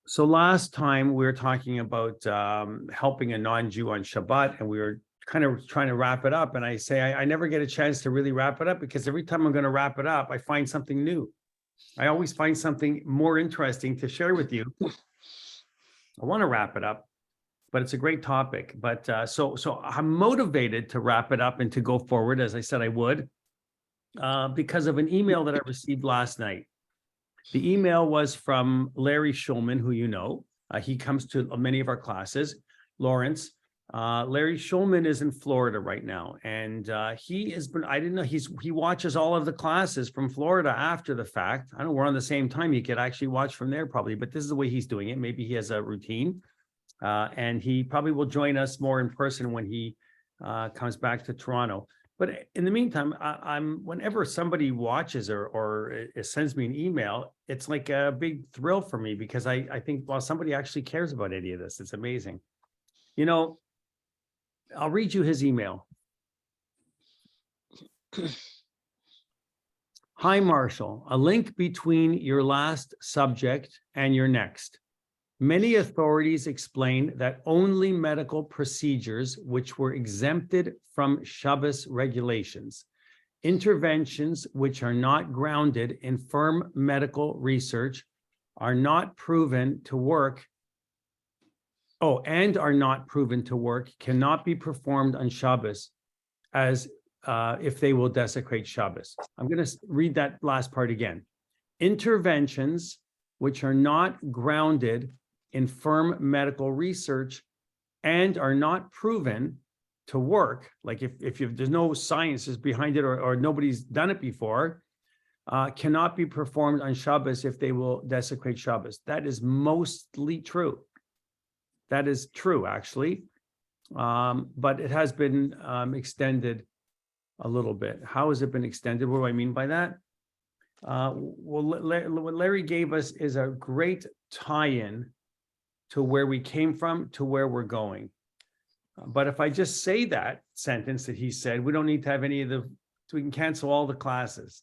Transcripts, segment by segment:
So last time we were talking about helping a non-Jew on Shabbat, and we were kind of trying to wrap it up. And I say I never get a chance to really wrap it up because every time I'm going to wrap it up, I find something new. I always find something more interesting to share with you. I want to wrap it up, but it's a great topic. But so I'm motivated to wrap it up and to go forward, as I said I would, because of an email that I received last night. The email was from Larry Schulman, who you know. He comes to many of our classes. Lawrence. Larry Schulman is in Florida right now, and he has been, I didn't know, he watches all of the classes from Florida after the fact. I know we're on the same time. He could actually watch from there probably, but this is the way he's doing it. Maybe he has a routine, and he probably will join us more in person when he comes back to Toronto. But in the meantime, I'm whenever somebody watches or sends me an email, it's like a big thrill for me because I think, well, somebody actually cares about any of this. It's amazing. You know, I'll read you his email. Hi, Marshall. A link between your last subject and your next. Many authorities explain that only medical procedures which were exempted from Shabbos regulations, interventions which are not grounded in firm medical research, are not proven to work, and are not proven to work, cannot be performed on Shabbos as if they will desecrate Shabbos. I'm going to read that last part again. Interventions which are not grounded in firm medical research and are not proven to work, like if there's no sciences behind it or nobody's done it before, cannot be performed on Shabbos if they will desecrate Shabbos. That is mostly true. That is true, actually, but it has been extended a little bit. How has it been extended? What do I mean by that? Well, what Larry gave us is a great tie-in to where we came from, to where we're going. But if I just say that sentence that he said, we don't need to have any of the, we can cancel all the classes.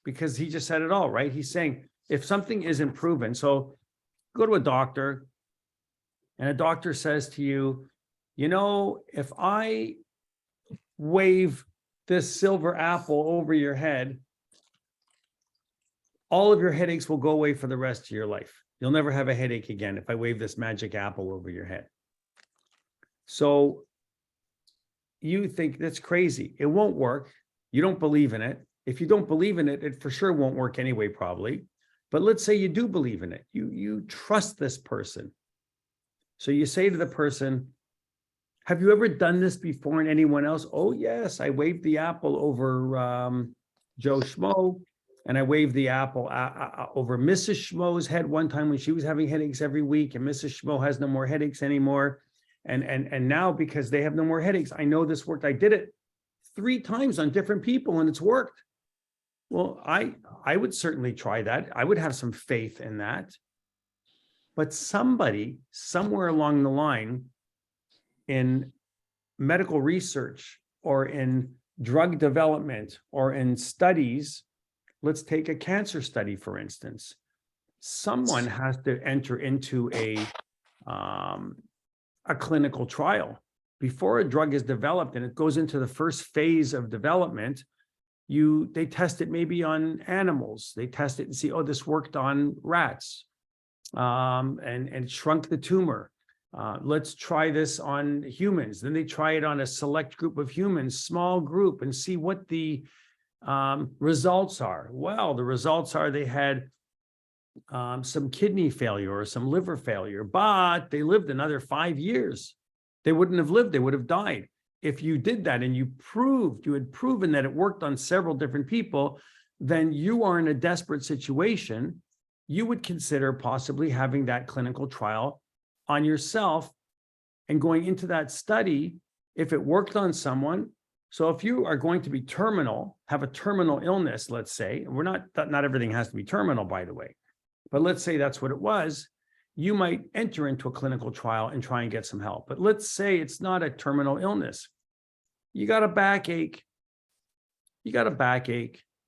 Because he just said it all, right? He's saying, if something isn't proven, so go to a doctor, and a doctor says to you, you know, if I wave this silver apple over your head, all of your headaches will go away for the rest of your life. You'll never have a headache again if I wave this magic apple over your head. So you think that's crazy. It won't work. You don't believe in it. If you don't believe in it, it for sure won't work anyway, probably. But let's say you do believe in it. You trust this person. So you say to the person, have you ever done this before in anyone else? Oh, yes, I waved the apple over Joe Schmo. And I waved the apple over Mrs. Schmo's head one time when she was having headaches every week, and Mrs. Schmo has no more headaches anymore. And now, because they have no more headaches, I know this worked. I did it 3 times on different people and it's worked. Well, I would certainly try that. I would have some faith in that. But somebody somewhere along the line in medical research or in drug development or in studies, let's take a cancer study, for instance. Someone has to enter into a clinical trial. Before a drug is developed and it goes into the first phase of development, they test it maybe on animals. They test it and see, oh, this worked on rats and shrunk the tumor. Let's try this on humans. Then they try it on a select group of humans, small group, and see what the results are. Well, the results are they had some kidney failure or some liver failure, but they lived another 5 years. They wouldn't have lived, they would have died. If you did that and you had proven that it worked on several different people, then you are in a desperate situation. You would consider possibly having that clinical trial on yourself and going into that study if it worked on someone. So if you are going to be terminal, have a terminal illness, let's say, and not everything has to be terminal, by the way, but let's say that's what it was, you might enter into a clinical trial and try and get some help. But let's say it's not a terminal illness. You got a backache.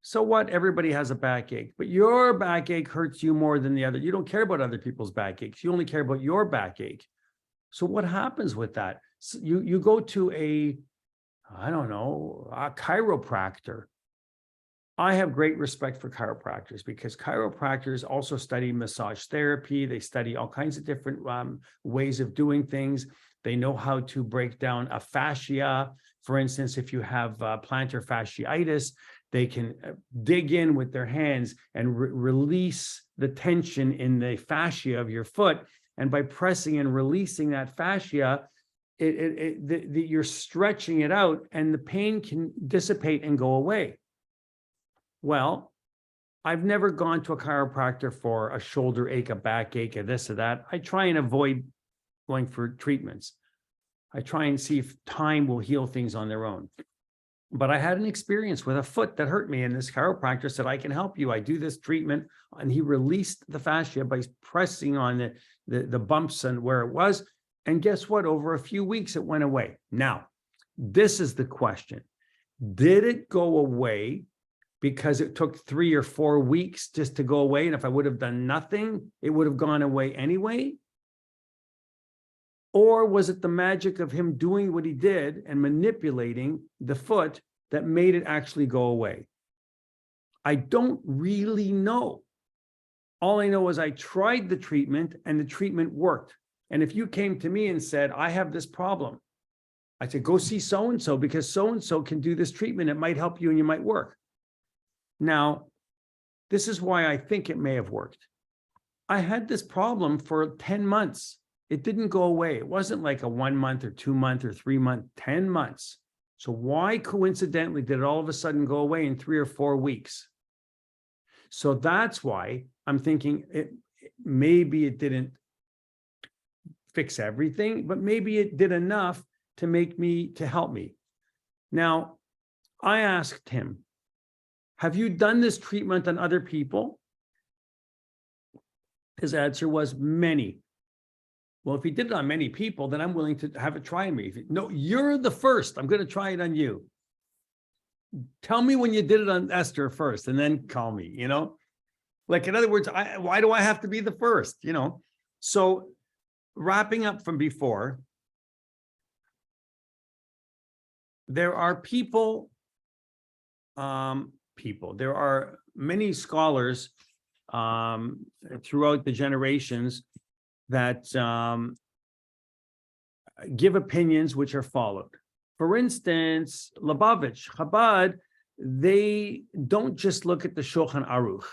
So what? Everybody has a backache, but your backache hurts you more than the other. You don't care about other people's backaches. You only care about your backache. So what happens with that? So you go to a chiropractor. I have great respect for chiropractors because chiropractors also study massage therapy. They study all kinds of different ways of doing things. They know how to break down a fascia. For instance, if you have plantar fasciitis, they can dig in with their hands and release the tension in the fascia of your foot. And by pressing and releasing that fascia, you're stretching it out and the pain can dissipate and go away. Well, I've never gone to a chiropractor for a shoulder ache, a backache, or this or that. I try and avoid going for treatments. I try and see if time will heal things on their own. But I had an experience with a foot that hurt me, and this chiropractor said, I can help you. I do this treatment. And he released the fascia by pressing on the bumps and where it was. And guess what? Over a few weeks, it went away. Now, this is the question. Did it go away because it took 3 or 4 weeks just to go away? And if I would have done nothing, it would have gone away anyway? Or was it the magic of him doing what he did and manipulating the foot that made it actually go away? I don't really know. All I know is I tried the treatment and the treatment worked. And if you came to me and said, I have this problem, I said, go see so-and-so because so-and-so can do this treatment. It might help you and you might work. Now, this is why I think it may have worked. I had this problem for 10 months. It didn't go away. It wasn't like a 1 month or 2 month or 3 month, 10 months. So why coincidentally did it all of a sudden go away in 3 or 4 weeks? So that's why I'm thinking maybe it didn't fix everything, but maybe it did enough to help me. Now, I asked him, have you done this treatment on other people? His answer was many. Well, if he did it on many people, then I'm willing to have it try on me. No, you're the first. I'm going to try it on you. Tell me when you did it on Esther first, and then call me, Like, in other words, why do I have to be the first, So wrapping up from before, there are there are many scholars throughout the generations that give opinions which are followed. For instance, Lubavitch, Chabad, they don't just look at the Shulchan Aruch,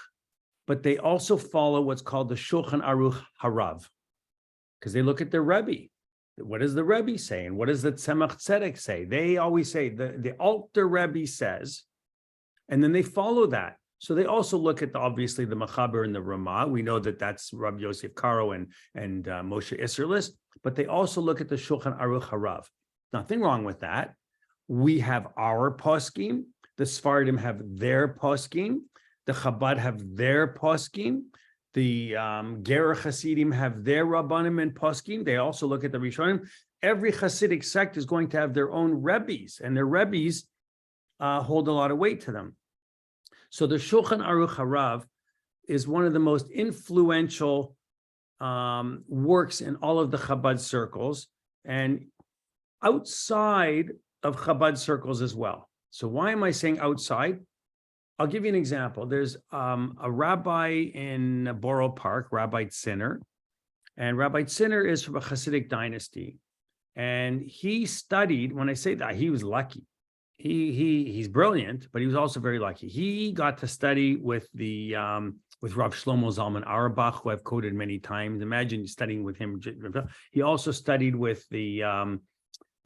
but they also follow what's called the Shulchan Aruch Harav, because they look at their Rebbe. What does the Rebbe say? And what does the Tzemach Tzedek say? They always say, the Alter Rebbe says, and then they follow that. So they also look at obviously the Machaber and the Ramah. We know that that's Rabbi Yosef Karo and Moshe Isserlis, but they also look at the Shulchan Aruch Harav. Nothing wrong with that. We have our poskim. The Sfardim have their poskim. The Chabad have their poskim. The Gerer Hasidim have their Rabbanim and poskim. They also look at the Rishonim. Every Hasidic sect is going to have their own Rebbes, and their Rebbes hold a lot of weight to them. So the Shulchan Aruch Harav is one of the most influential works in all of the Chabad circles and outside of Chabad circles as well. So why am I saying outside? I'll give you an example. There's a rabbi in Borough Park, Rabbi Tziner, and Rabbi Tziner is from a Hasidic dynasty. And he studied, when I say that, he was lucky. He's brilliant, but he was also very lucky. He got to study with Rav Shlomo Zalman Auerbach, who I've quoted many times. Imagine studying with him. He also studied with the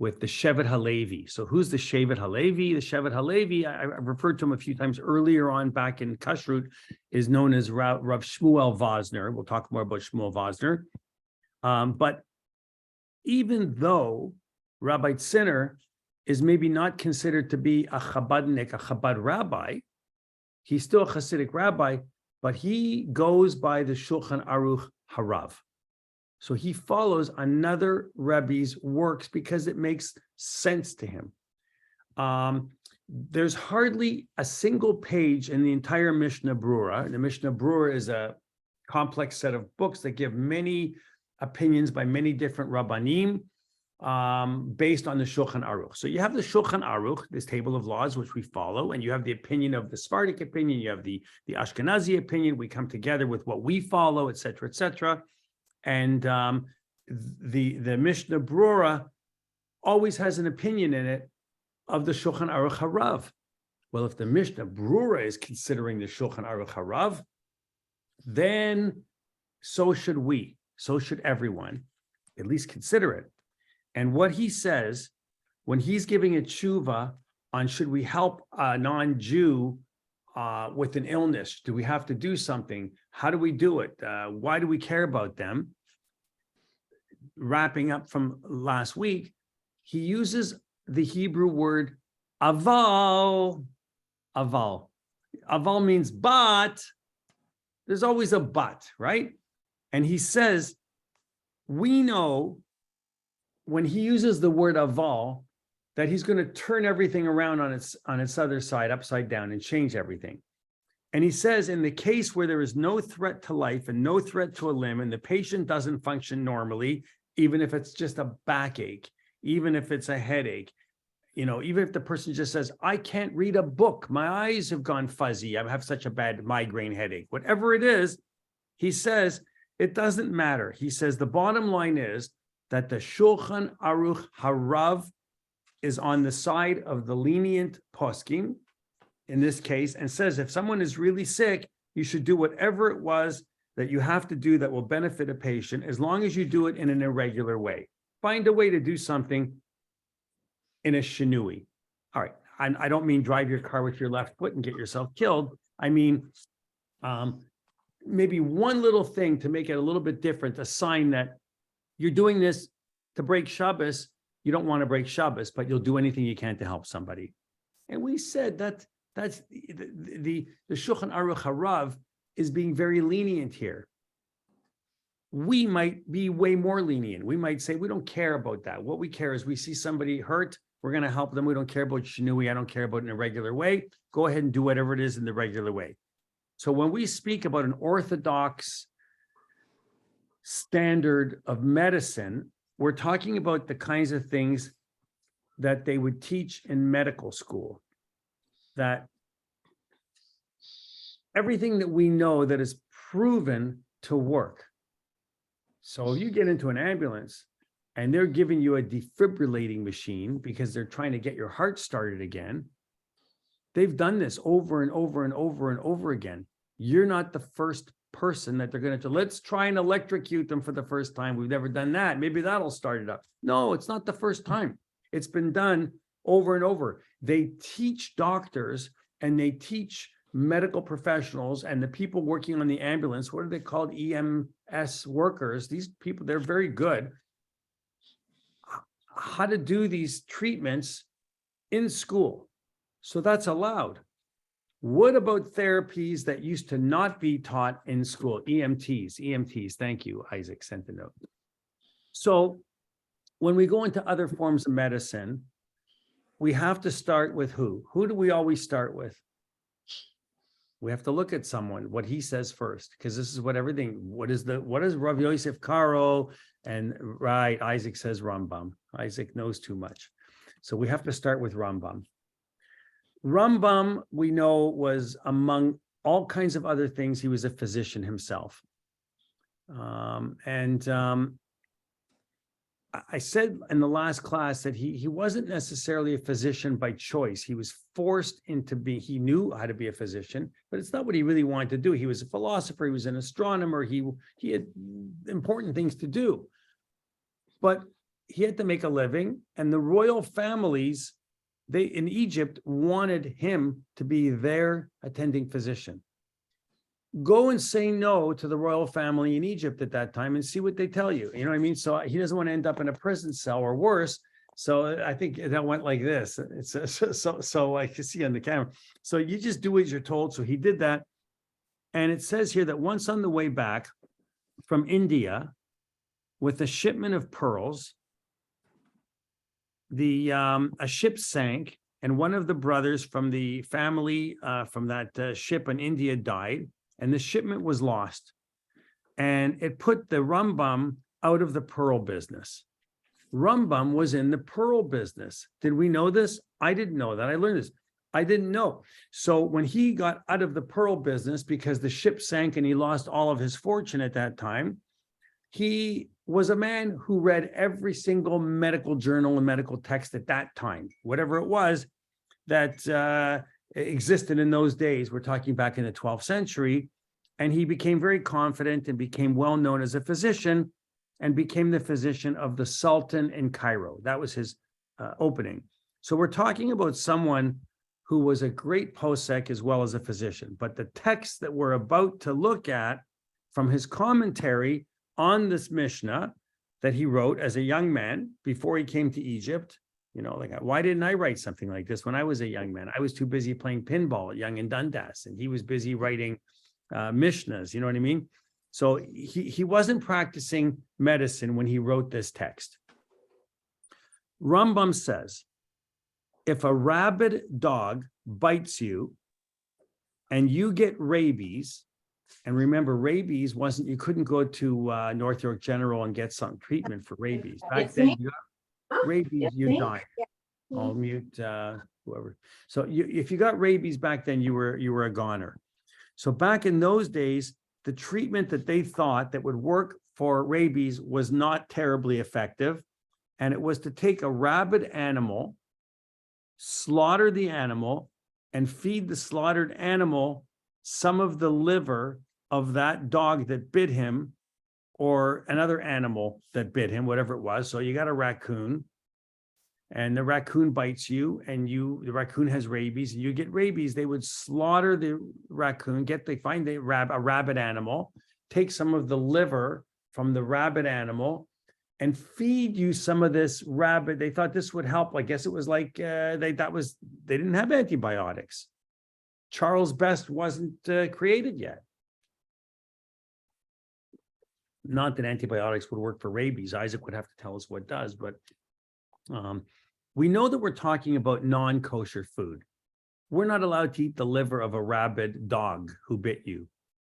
Shevet Halevi. So who's the Shevet Halevi? The Shevet Halevi, I referred to him a few times earlier on back in Kashrut, is known as Rav Shmuel Vosner. We'll talk more about Shmuel Vosner. But even though Rabbi Tziner is maybe not considered to be a Chabadnik, a Chabad rabbi, he's still a Hasidic rabbi, but he goes by the Shulchan Aruch Harav. So he follows another Rebbe's works because it makes sense to him. there's hardly a single page in the entire Mishnah Brura. The Mishnah Brura is a complex set of books that give many opinions by many different Rabbanim based on the Shulchan Aruch. So you have the Shulchan Aruch, this table of laws, which we follow, and you have the opinion of the Sephardic opinion, you have the Ashkenazi opinion, we come together with what we follow, et cetera, et cetera. And the Mishnah Brura always has an opinion in it of the Shulchan Aruch Harav. Well, if the Mishnah Brura is considering the Shulchan Aruch Harav, then so should we, so should everyone, at least consider it. And what he says, when he's giving a tshuva on should we help a non-Jew with an illness, do we have to do something? How do we do it? Why do we care about them? Wrapping up from last week, he uses the Hebrew word aval. Aval. Aval means but. There's always a but, right? And he says, we know when he uses the word aval, that he's going to turn everything around on its other side, upside down, and change everything. And he says, in the case where there is no threat to life and no threat to a limb, and the patient doesn't function normally, even if it's just a backache, even if it's a headache, even if the person just says, I can't read a book, my eyes have gone fuzzy, I have such a bad migraine headache, whatever it is, he says, it doesn't matter. He says, the bottom line is that the Shulchan Aruch Harav is on the side of the lenient poskim, in this case, and says, if someone is really sick, you should do whatever it was that you have to do that will benefit a patient, as long as you do it in an irregular way. Find a way to do something in a shinui. All right, I don't mean drive your car with your left foot and get yourself killed. I mean, maybe one little thing to make it a little bit different, a sign that you're doing this to break Shabbos. You don't want to break Shabbos, but you'll do anything you can to help somebody. And we said that's the Shulchan Aruch Harav is being very lenient here. We might be way more lenient. We might say, we don't care about that. What we care is we see somebody hurt, we're going to help them. We don't care about shinui. I don't care about it in a regular way. Go ahead and do whatever it is in the regular way. So when we speak about an orthodox standard of medicine, we're talking about the kinds of things that they would teach in medical school, that everything that we know that is proven to work. So if you get into an ambulance and they're giving you a defibrillating machine because they're trying to get your heart started again, they've done this over and over and over and over again. You're not the first person that they're going to, let's try and electrocute them for the first time. We've never done that. Maybe that'll start it up. No, it's not the first time. It's been done over and over. They teach doctors and they teach medical professionals and the people working on the ambulance, what are they called? EMS workers. These people, they're very good. How to do these treatments in school. So that's allowed. What about therapies that used to not be taught in school? EMTs, thank you, Isaac sent a note. So when we go into other forms of medicine, we have to start with who? Who do we always start with? We have to look at someone, what he says first, because this is what is Rav Yosef Karo? And right, Isaac says Rambam. Isaac knows too much. So we have to start with Rambam. Rambam, we know, was among all kinds of other things. He was a physician himself. I said in the last class that he wasn't necessarily a physician by choice. He was forced into being, he knew how to be a physician, but it's not what he really wanted to do. He was a philosopher, he was an astronomer, he had important things to do. But he had to make a living, and the royal families, they in Egypt wanted him to be their attending physician. Go and say no to the royal family in Egypt at that time and see what they tell you. You know what I mean? So he doesn't want to end up in a prison cell or worse. So I think that went like this. It's so I can see on the camera. So you just do as you're told. So he did that. And it says here that once on the way back from India with a shipment of pearls, a ship sank and one of the brothers from the family from that ship in India died, and the shipment was lost. And it put the Rambam out of the pearl business. Rambam was in the pearl business. Did we know this? I didn't know that. I learned this. I didn't know. So when he got out of the pearl business because the ship sank and he lost all of his fortune at that time, he was a man who read every single medical journal and medical text at that time, whatever it was that existed in those days. We're talking back in the 12th century. And he became very confident and became well known as a physician and became the physician of the Sultan in Cairo. That was his opening. So we're talking about someone who was a great posek as well as a physician. But the text that we're about to look at from his commentary on this Mishnah that he wrote as a young man before he came to Egypt, you know, like, why didn't I write something like this when I was a young man? I was too busy playing pinball at Young and Dundas, and he was busy writing Mishnahs, you know what I mean? So he wasn't practicing medicine when he wrote this text. Rambam says, if a rabid dog bites you and you get rabies, and remember, rabies wasn't, you couldn't go to North York General and get some treatment for rabies. Back then, you got rabies, you died. I'll mute whoever. So if you got rabies back then, you were a goner. So back in those days, the treatment that they thought that would work for rabies was not terribly effective. And it was to take a rabid animal, slaughter the animal, and feed the slaughtered animal some of the liver of that dog that bit him or another animal that bit him, whatever it was. So you got a raccoon, and the raccoon bites you, and the raccoon has rabies, and you get rabies. They would slaughter the raccoon, find a rabid animal, take some of the liver from the rabid animal, and feed you some of this rabid. They thought this would help. I guess it was like they didn't have antibiotics. Charles Best wasn't created yet. Not that antibiotics would work for rabies. Isaac would have to tell us what does, but we know that we're talking about non-kosher food. We're not allowed to eat the liver of a rabid dog who bit you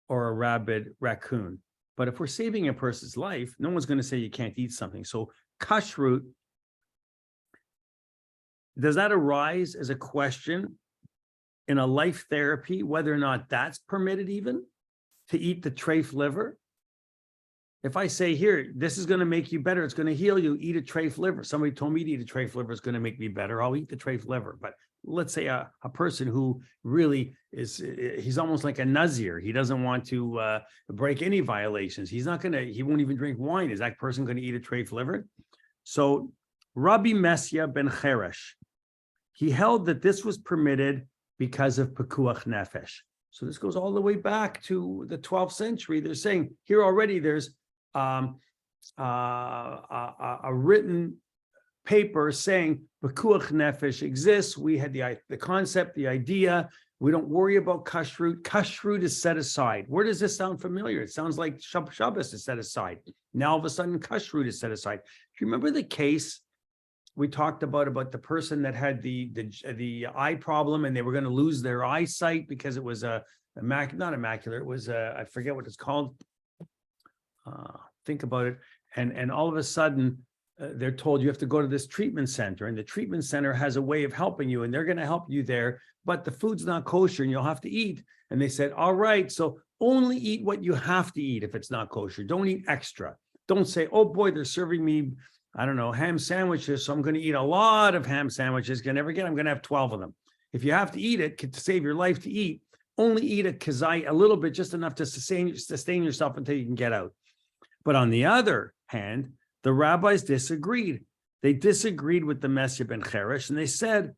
or a rabid raccoon. But if we're saving a person's life, no one's going to say you can't eat something. So kashrut, does that arise as a question in a life therapy, whether or not that's permitted even to eat the treif liver? If I say, here, this is going to make you better, it's going to heal you, eat a treif liver. Somebody told me to eat a treif liver, it's going to make me better, I'll eat the treif liver. But let's say a person who really he's almost like a nazir. He doesn't want to break any violations. He won't even drink wine. Is that person going to eat a treif liver? So Rabbi Messia ben Cheresh, he held that this was permitted because of pekuach nefesh. So this goes all the way back to the 12th century. They're saying here already there's a written paper saying pekuach nefesh exists. We had the concept, the idea. We don't worry about kashrut. Kashrut is set aside. Where does this sound familiar? It sounds like Shabbos is set aside. Now all of a sudden kashrut is set aside. Do you remember the case we talked about the person that had the eye problem and they were going to lose their eyesight because it was not immaculate. It was I forget what it's called. Think about it. And all of a sudden they're told you have to go to this treatment center, and the treatment center has a way of helping you, and they're going to help you there, but the food's not kosher and you'll have to eat. And they said, all right, so only eat what you have to eat if it's not kosher. Don't eat extra. Don't say, oh boy, they're serving me, I don't know, ham sandwiches, so I'm going to eat a lot of ham sandwiches. I'm going to have 12 of them. If you have to eat it to save your life to eat, only eat a kazai, a little bit, just enough to sustain yourself until you can get out. But on the other hand, the rabbis disagreed. They disagreed with the Messia ben Cheresh, and they said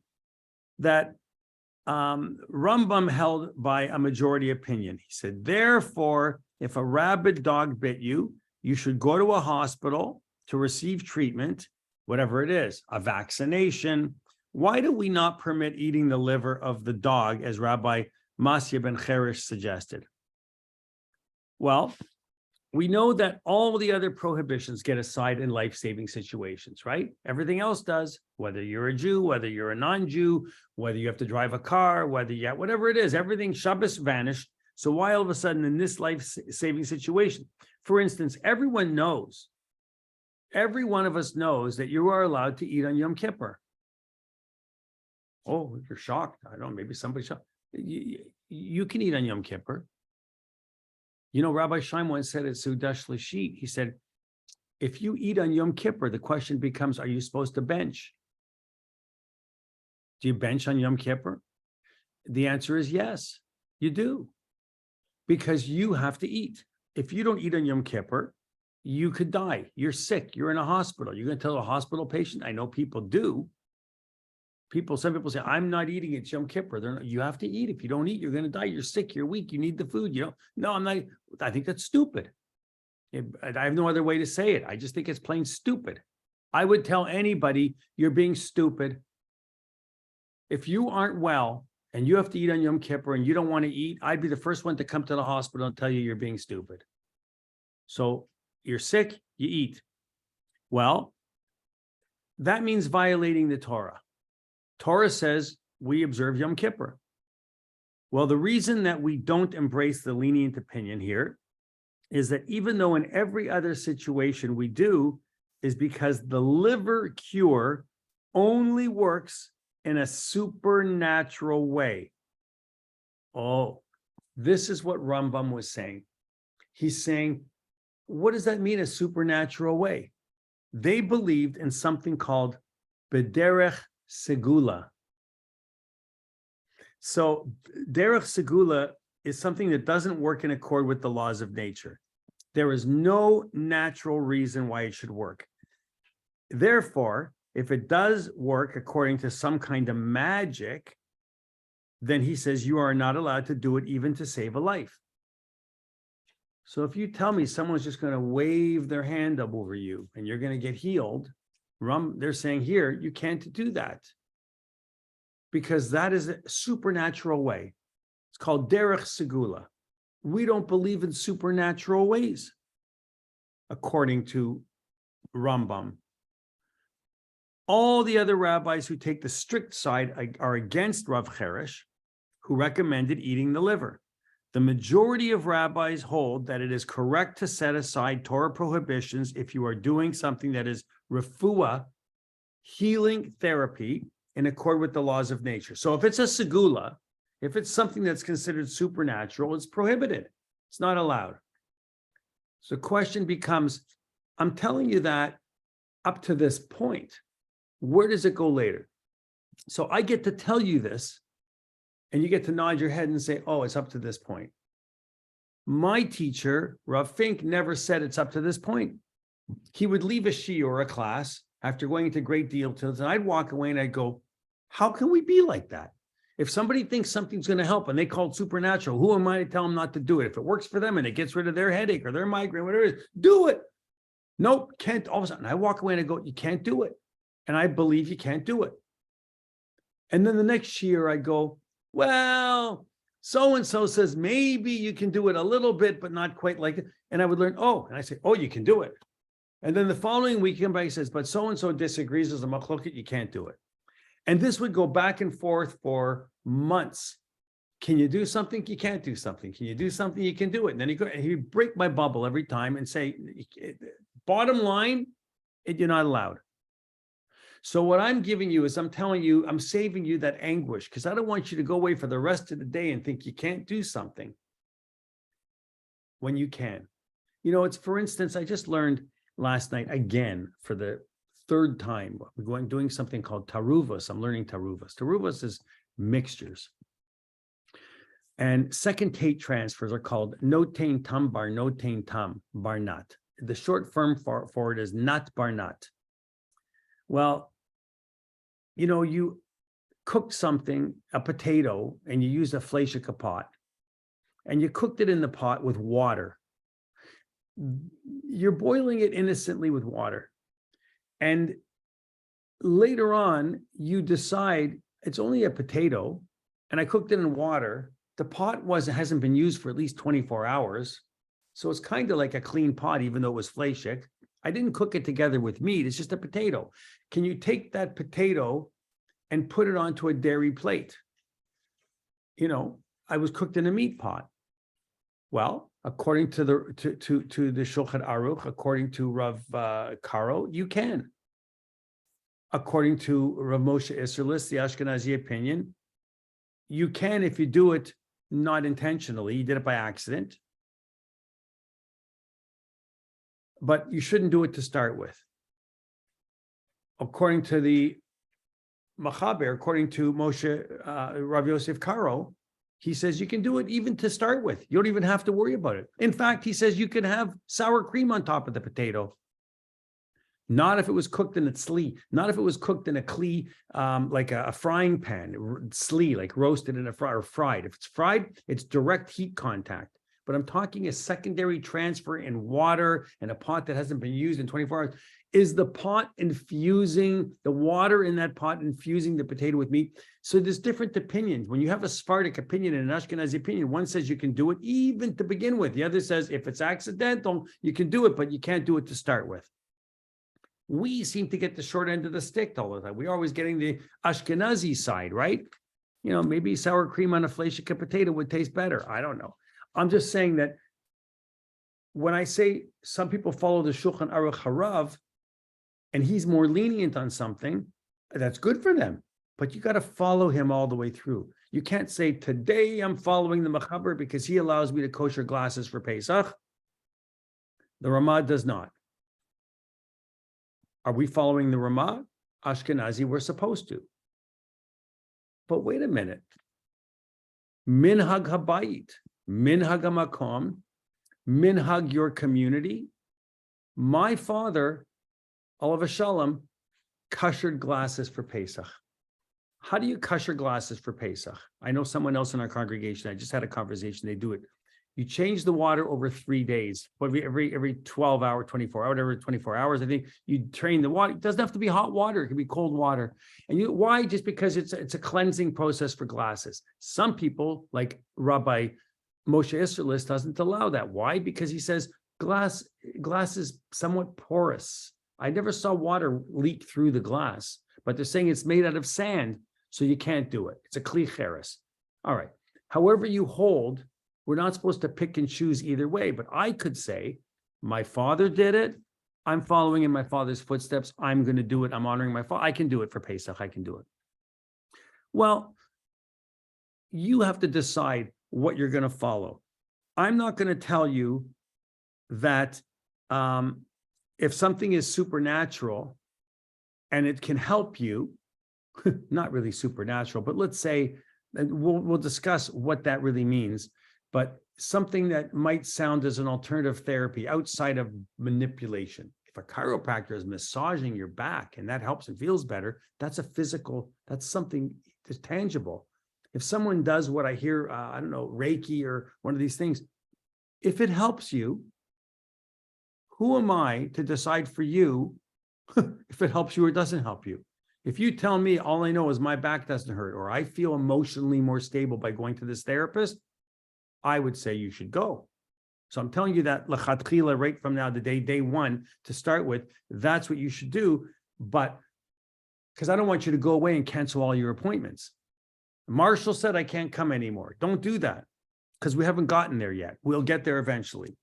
that Rambam held by a majority opinion. He said, therefore, if a rabid dog bit you, you should go to a hospital to receive treatment, whatever it is, a vaccination. Why do we not permit eating the liver of the dog, as Rabbi Messia ben Cheresh suggested? Well, we know that all the other prohibitions get aside in life-saving situations, right? Everything else does, whether you're a Jew, whether you're a non-Jew, whether you have to drive a car, whether you have, whatever it is, everything, Shabbos vanished. So why all of a sudden in this life-saving situation? For instance, everyone knows, every one of us knows that you are allowed to eat on Yom Kippur. Oh, you're shocked. I don't know, maybe somebody's shocked. You can eat on Yom Kippur. You know, Rabbi Shaim once said at Sudash Lashit, he said, if you eat on Yom Kippur, the question becomes, are you supposed to bench? Do you bench on Yom Kippur? The answer is yes, you do. Because you have to eat. If you don't eat on Yom Kippur, you could die. You're sick. You're in a hospital. You're going to tell a hospital patient? I know people do. Some people say, I'm not eating, it's Yom Kippur. You have to eat. If you don't eat, you're going to die. You're sick. You're weak. You need the food. No, I'm not. I think that's stupid. I have no other way to say it. I just think it's plain stupid. I would tell anybody you're being stupid. If you aren't well and you have to eat on Yom Kippur and you don't want to eat, I'd be the first one to come to the hospital and tell you you're being stupid. So you're sick, you eat. Well, that means violating the Torah. Torah says we observe Yom Kippur. Well, the reason that we don't embrace the lenient opinion here is that even though in every other situation we do, is because the liver cure only works in a supernatural way. Oh, this is what Rambam was saying. He's saying, what does that mean, a supernatural way? They believed in something called Bederech Segula. So Derech Segula is something that doesn't work in accord with the laws of nature. There is no natural reason why it should work. Therefore, if it does work according to some kind of magic, then he says you are not allowed to do it even to save a life. So if you tell me someone's just going to wave their hand up over you and you're going to get healed, they're saying here, you can't do that. Because that is a supernatural way. It's called Derech Segula. We don't believe in supernatural ways, according to Rambam. All the other rabbis who take the strict side are against Rav Cheresh, who recommended eating the liver. The majority of rabbis hold that it is correct to set aside Torah prohibitions if you are doing something that is refuah, healing therapy, in accord with the laws of nature. So if it's a segula, if it's something that's considered supernatural, it's prohibited. It's not allowed. So the question becomes, I'm telling you that up to this point, where does it go later? So I get to tell you this, and you get to nod your head and say, oh, it's up to this point. My teacher, Rav Fink, never said it's up to this point. He would leave a shiur or a class after going into great details, and I'd walk away and I'd go, how can we be like that? If somebody thinks something's going to help and they call it supernatural, who am I to tell them not to do it? If it works for them and it gets rid of their headache or their migraine, whatever it is, do it. Nope, can't. All of a sudden, I walk away and I go, you can't do it. And I believe you can't do it. And then the next year I go, well, so-and-so says maybe you can do it a little bit, but not quite like it. And I would learn, oh, and I say, oh, you can do it. And then the following week, somebody says, but so-and-so disagrees as a machloket, you can't do it. And this would go back and forth for months. Can you do something? You can't do something. Can you do something? You can do it. And then he'd break my bubble every time and say, bottom line, you're not allowed. So what I'm giving you is I'm telling you, I'm saving you that anguish, because I don't want you to go away for the rest of the day and think you can't do something when you can. You know, it's, for instance, I just learned last night again for the third time, we're doing something called taruvas. I'm learning taruvas. Taruvas is mixtures. And second tate transfers are called notain tam bar notain tam bar nat. The short form for it is nat bar nat. Well, you know, you cook something, a potato, and you use a fleischica pot, and you cooked it in the pot with water. You're boiling it innocently with water. And later on, you decide it's only a potato, and I cooked it in water. The pot hasn't been used for at least 24 hours. So it's kind of like a clean pot, even though it was fleshik. I didn't cook it together with meat. It's just a potato. Can you take that potato and put it onto a dairy plate? I was cooked in a meat pot. Well, according to the Shulchan Aruch, according to Rav Karo, you can. According to Rav Moshe Isserlis, the Ashkenazi opinion, you can if you do it not intentionally. You did it by accident. But you shouldn't do it to start with. According to the Machaber, according to Moshe Rav Yosef Karo, he says you can do it even to start with. You don't even have to worry about it. In fact, he says you can have sour cream on top of the potato. Not if it was cooked in a tzli, not if it was cooked in a kli, like a frying pan, tzli, like roasted in a fry or fried. If it's fried, it's direct heat contact. But I'm talking a secondary transfer in water in a pot that hasn't been used in 24 hours. Is the pot infusing, the water in that pot infusing the potato with meat? So there's different opinions. When you have a Sephardic opinion and an Ashkenazi opinion, one says you can do it even to begin with. The other says if it's accidental, you can do it, but you can't do it to start with. We seem to get the short end of the stick all the time. We're always getting the Ashkenazi side, right? Maybe sour cream on a fleshika potato would taste better. I don't know. I'm just saying that when I say some people follow the Shulchan Aruch Harav, and he's more lenient on something, that's good for them. But you got to follow him all the way through. You can't say, today I'm following the Machaber because he allows me to kosher glasses for Pesach. The Ramah does not. Are we following the Ramah? Ashkenazi, we're supposed to. But wait a minute. Minhag habayit, minhag hamakom, minhag your community. My father, Olav Shalom, koshered glasses for Pesach. How do you kosher glasses for Pesach? I know someone else in our congregation, I just had a conversation, they do it. You change the water over 3 days, every 12 hour, 24 hour, whatever, 24 hours, I think you train the water. It doesn't have to be hot water, it can be cold water. And why? Just because it's a cleansing process for glasses. Some people, like Rabbi Moshe Isserlis, doesn't allow that. Why? Because he says glass is somewhat porous. I never saw water leak through the glass, but they're saying it's made out of sand, so you can't do it. It's a kli cheres. All right. However you hold, we're not supposed to pick and choose either way, but I could say, my father did it. I'm following in my father's footsteps. I'm going to do it. I'm honoring my father. I can do it for Pesach. I can do it. Well, you have to decide what you're going to follow. I'm not going to tell you that if something is supernatural and it can help you, not really supernatural, but let's say, and we'll discuss what that really means, but something that might sound as an alternative therapy outside of manipulation. If a chiropractor is massaging your back and that helps and feels better, that's something that's tangible. If someone does what I hear, I don't know, Reiki or one of these things, if it helps you, who am I to decide for you if it helps you or doesn't help you? If you tell me all I know is my back doesn't hurt, or I feel emotionally more stable by going to this therapist, I would say you should go. So I'm telling you that l'chatchila right from now to day one to start with, that's what you should do. But because I don't want you to go away and cancel all your appointments. Marshall said I can't come anymore. Don't do that because we haven't gotten there yet. We'll get there eventually.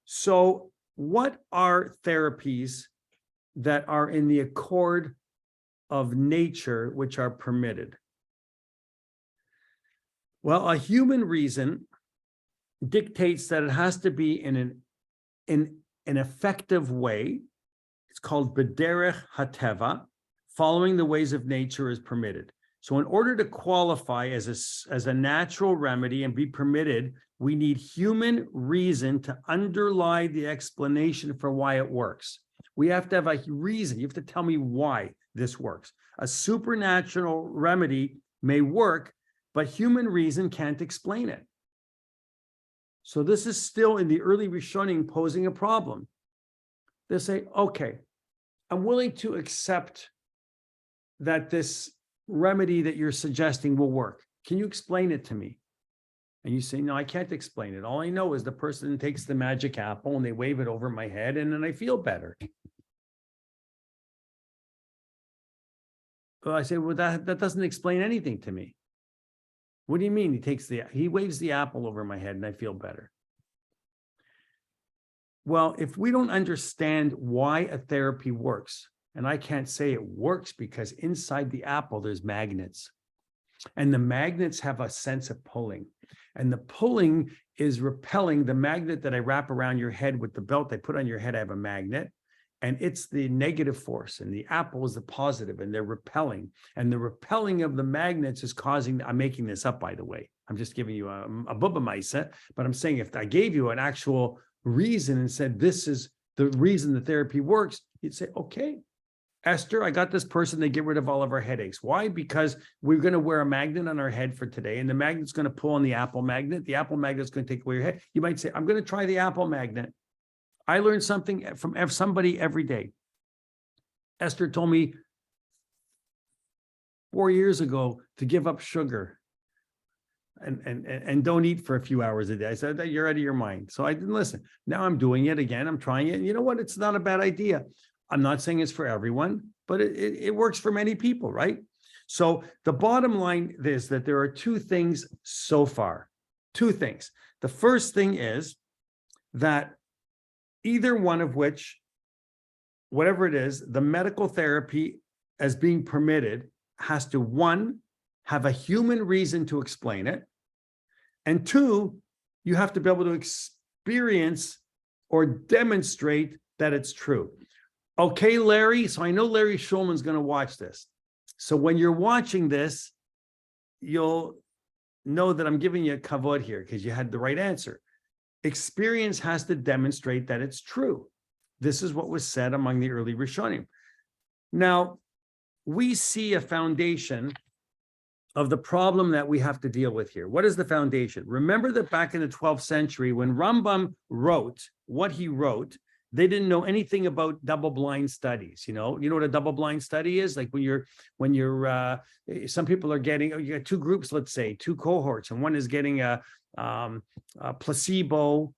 So what are therapies that are in the accord of nature which are permitted? Well, a human reason dictates that it has to be in an effective way. It's called b'derech hateva. Following the ways of nature is permitted. So in order to qualify as a natural remedy and be permitted, we need human reason to underlie the explanation for why it works. We have to have a reason. You have to tell me why this works. A supernatural remedy may work, but human reason can't explain it. So this is still in the early Rishonim posing a problem. They say, okay, I'm willing to accept that this remedy that you're suggesting will work. Can you explain it to me? And you say, no, I can't explain it. All I know is the person takes the magic apple and they wave it over my head and then I feel better. Well, I say, well, that doesn't explain anything to me. What do you mean? He waves the apple over my head and I feel better. Well, if we don't understand why a therapy works, and I can't say it works because inside the apple, there's magnets. And the magnets have a sense of pulling. And the pulling is repelling the magnet that I wrap around your head with the belt I put on your head. I have a magnet. And it's the negative force, and the apple is the positive, and they're repelling. And the repelling of the magnets is causing, I'm making this up, by the way. I'm just giving you a bubbemeise, but I'm saying if I gave you an actual reason and said, this is the reason the therapy works, you'd say, okay, Esther, I got this person, they get rid of all of our headaches. Why? Because we're going to wear a magnet on our head for today, and the magnet's going to pull on the apple magnet. The apple magnet's going to take away your head. You might say, I'm going to try the apple magnet. I learned something from somebody every day. Esther told me 4 years ago to give up sugar and don't eat for a few hours a day. I said, you're out of your mind. So I didn't listen. Now I'm doing it again. I'm trying it. And you know what? It's not a bad idea. I'm not saying it's for everyone, but it works for many people, right? So the bottom line is that there are two things so far. Two things. The first thing is that either one of which, whatever it is, the medical therapy as being permitted has to, one, have a human reason to explain it. And two, you have to be able to experience or demonstrate that it's true. Okay, Larry, so I know Larry Schulman's going to watch this. So when you're watching this, you'll know that I'm giving you a kavod here because you had the right answer. Experience has to demonstrate that it's true. This is what was said among the early Rishonim. Now, we see a foundation of the problem that we have to deal with here. What is the foundation? Remember that back in the 12th century, when Rambam wrote what he wrote, they didn't know anything about double-blind studies. You know what a double-blind study is? Like when you're some people are getting, you got two groups, let's say, two cohorts, and one is getting a placebo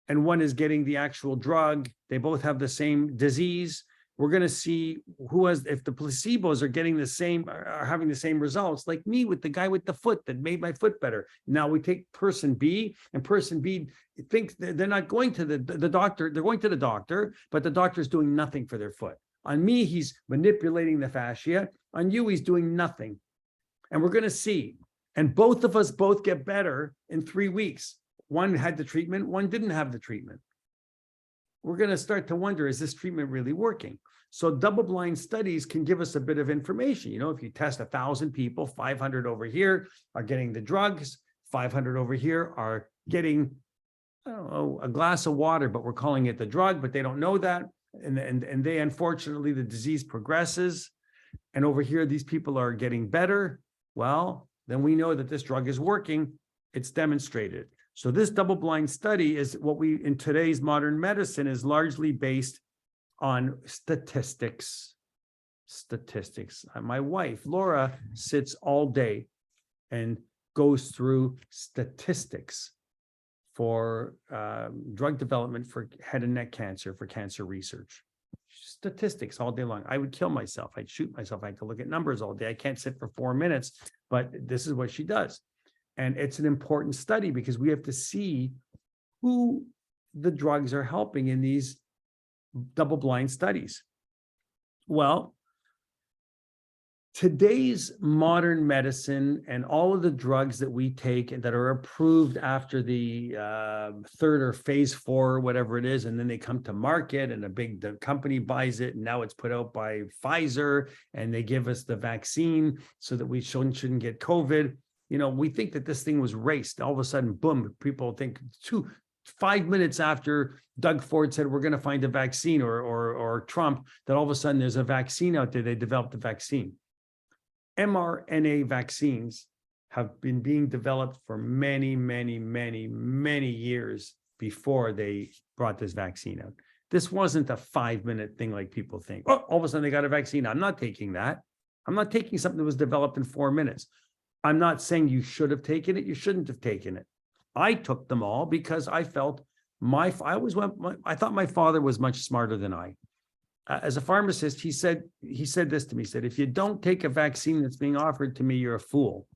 and one is getting the actual drug. They both have the same disease. We're going to see if the placebos are getting the same, are having the same results, like me with the guy with the foot that made my foot better. Now we take person B, and person B thinks they're not going to the doctor. They're going to the doctor, but the doctor is doing nothing for their foot. On me, he's manipulating the fascia. On you, he's doing nothing. And we're going to see. And both of us both get better in 3 weeks. One had the treatment, one didn't have the treatment. We're going to start to wonder, is this treatment really working? So double-blind studies can give us a bit of information. You know, if you test 1,000 people, 500 over here are getting the drugs, 500 over here are getting, I don't know, a glass of water, but we're calling it the drug, but they don't know that. And they, unfortunately, the disease progresses. And over here, these people are getting better. Well, then we know that this drug is working. It's demonstrated. So this double-blind study is what we, in today's modern medicine, is largely based on statistics. Statistics. My wife, Laura, sits all day and goes through statistics for drug development for head and neck cancer, for cancer research. Statistics all day long. I would kill myself. I'd shoot myself. I had to look at numbers all day. I can't sit for 4 minutes, but this is what she does. And it's an important study because we have to see who the drugs are helping in these double-blind studies. Well, today's modern medicine and all of the drugs that we take and that are approved after the third or phase 4 or whatever it is, and then they come to market and the company buys it, and now it's put out by Pfizer and they give us the vaccine so that we shouldn't get COVID. You know, we think that this thing was raced. All of a sudden, boom, people think 5 minutes after Doug Ford said, we're going to find a vaccine, or Trump, that all of a sudden there's a vaccine out there. They developed a vaccine. mRNA vaccines have been being developed for many, many, many, many years before they brought this vaccine out. This wasn't a 5-minute thing like people think. Oh, all of a sudden they got a vaccine. I'm not taking that. I'm not taking something that was developed in 4 minutes. I'm not saying you should have taken it. You shouldn't have taken it. I took them all because I felt I thought my father was much smarter than I. As a pharmacist, he said this to me, he said, if you don't take a vaccine that's being offered to me, you're a fool.